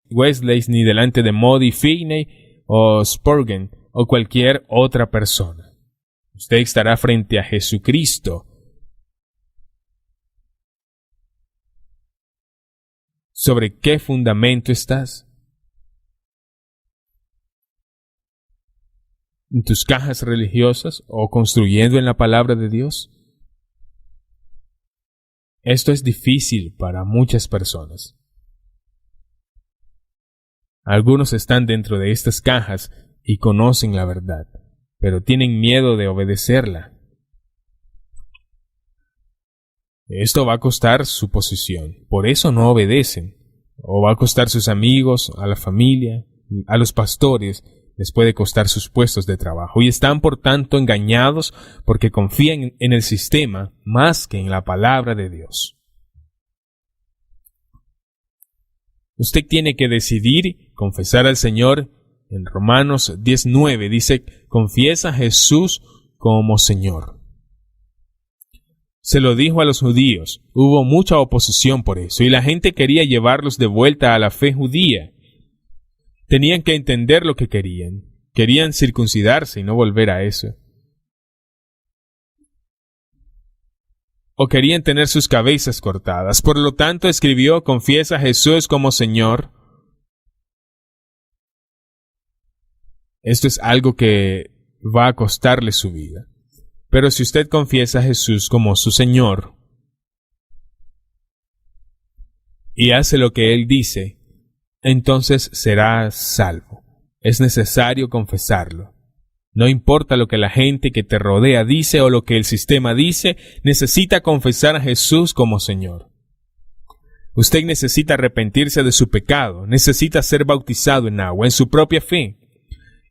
Wesley, ni delante de Moody Finney o Spurgeon o cualquier otra persona. Usted estará frente a Jesucristo. ¿Sobre qué fundamento estás? ¿En tus cajas religiosas o construyendo en la palabra de Dios? Esto es difícil para muchas personas. Algunos están dentro de estas cajas y conocen la verdad, pero tienen miedo de obedecerla. Esto va a costar su posición, por eso no obedecen. O va a costar sus amigos, a la familia, a los pastores, les puede costar sus puestos de trabajo. Y están por tanto engañados porque confían en el sistema más que en la palabra de Dios. Usted tiene que decidir confesar al Señor. En Romanos 10:9 dice, confiesa a Jesús como Señor. Se lo dijo a los judíos, hubo mucha oposición por eso, y la gente quería llevarlos de vuelta a la fe judía. Tenían que entender lo que querían circuncidarse y no volver a eso. O querían tener sus cabezas cortadas, por lo tanto escribió, confiesa a Jesús como Señor. Esto es algo que va a costarle su vida. Pero si usted confiesa a Jesús como su Señor y hace lo que Él dice, entonces será salvo. Es necesario confesarlo. No importa lo que la gente que te rodea dice o lo que el sistema dice, necesita confesar a Jesús como Señor. Usted necesita arrepentirse de su pecado, necesita ser bautizado en agua, en su propia fe.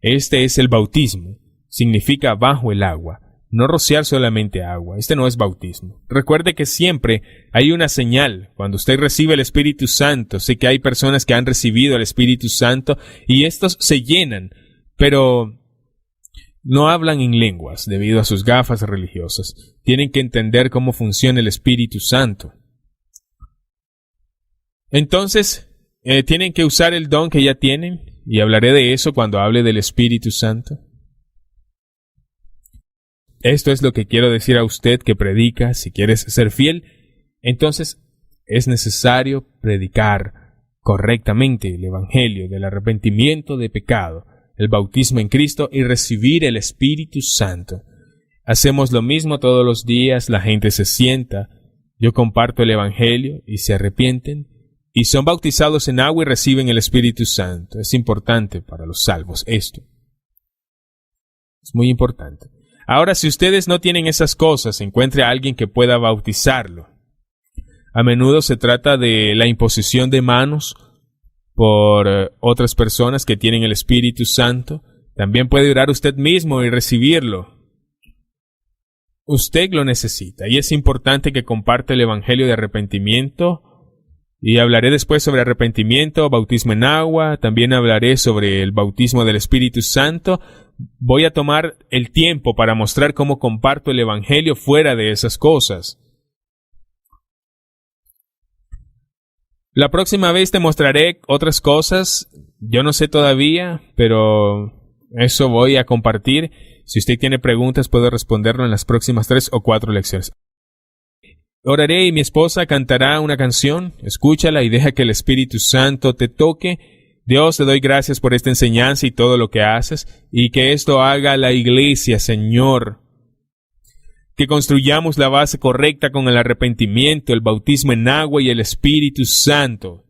Este es el bautismo, significa bajo el agua. No rociar solamente agua, este no es bautismo. Recuerde que siempre hay una señal. Cuando usted recibe el Espíritu Santo, sé que hay personas que han recibido el Espíritu Santo y estos se llenan, pero no hablan en lenguas debido a sus gafas religiosas. Tienen que entender cómo funciona el Espíritu Santo. Entonces, tienen que usar el don que ya tienen, y hablaré de eso cuando hable del Espíritu Santo. Esto es lo que quiero decir a usted que predica. Si quieres ser fiel, entonces es necesario predicar correctamente el Evangelio del arrepentimiento de pecado, el bautismo en Cristo y recibir el Espíritu Santo. Hacemos lo mismo todos los días, la gente se sienta, yo comparto el Evangelio y se arrepienten y son bautizados en agua y reciben el Espíritu Santo. Es importante para los salvos esto. Es muy importante. Ahora, si ustedes no tienen esas cosas, encuentre a alguien que pueda bautizarlo. A menudo se trata de la imposición de manos por otras personas que tienen el Espíritu Santo. También puede orar usted mismo y recibirlo. Usted lo necesita y es importante que comparta el Evangelio de arrepentimiento. Y hablaré después sobre arrepentimiento, bautismo en agua, también hablaré sobre el bautismo del Espíritu Santo. Voy a tomar el tiempo para mostrar cómo comparto el Evangelio fuera de esas cosas. La próxima vez te mostraré otras cosas, yo no sé todavía, pero eso voy a compartir. Si usted tiene preguntas, puedo responderlo en las próximas 3 o 4 lecciones. Oraré y mi esposa cantará una canción, escúchala y deja que el Espíritu Santo te toque. Dios, te doy gracias por esta enseñanza y todo lo que haces, y que esto haga la iglesia, Señor. Que construyamos la base correcta con el arrepentimiento, el bautismo en agua y el Espíritu Santo.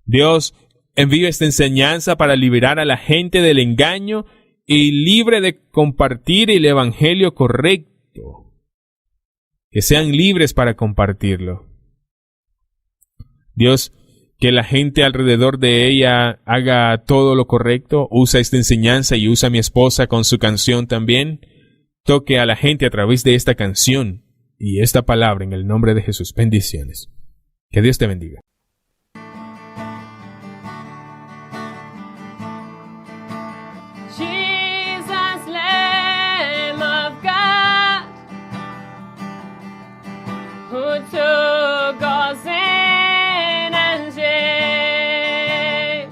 Dios, envío esta enseñanza para liberar a la gente del engaño y libre de compartir el Evangelio correcto. Que sean libres para compartirlo. Dios, que la gente alrededor de ella haga todo lo correcto, usa esta enseñanza y usa a mi esposa con su canción también. Toque a la gente a través de esta canción y esta palabra en el nombre de Jesús. Bendiciones. Que Dios te bendiga. Jesus, Lamb of God, who took all sin and shame.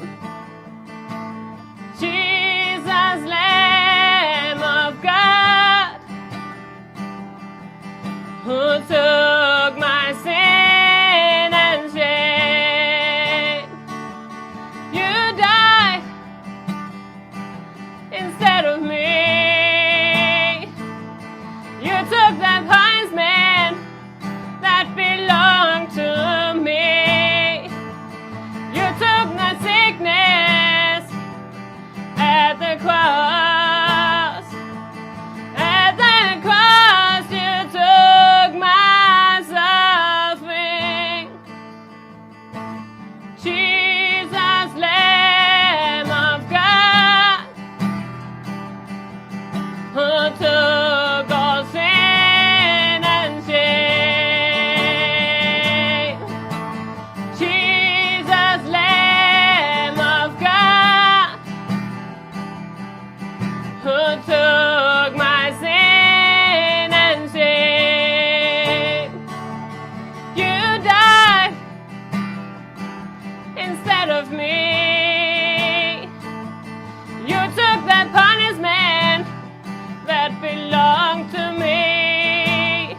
Jesus, Lamb of God, who took my sin and shame. You died instead of me. You took that punishment that belonged to me. You took that sickness at the cross. At the cross you took my suffering. Jesus, Lamb of God, who took all sin and shame. Jesus, Lamb of God, who took my sin and shame. You died instead of me. You took that punishment that belonged to me.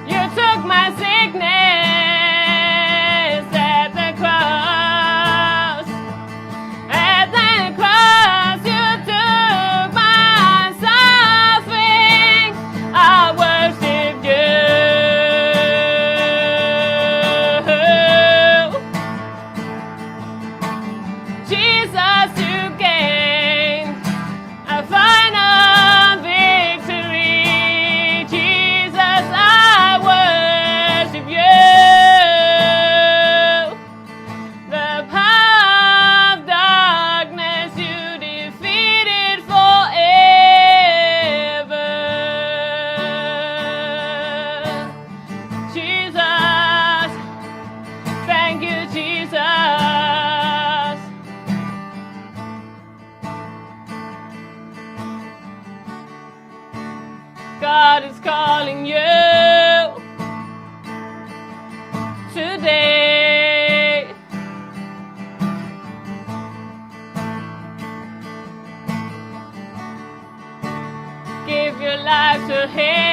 You took my sickness at the cross. At the cross you took my suffering. I worship you. Jesus, you gained a final victory. Jesus, I worship you. The power of darkness you defeated forever. Jesus, thank you, Jesus. God is calling you today. Give your life to Him.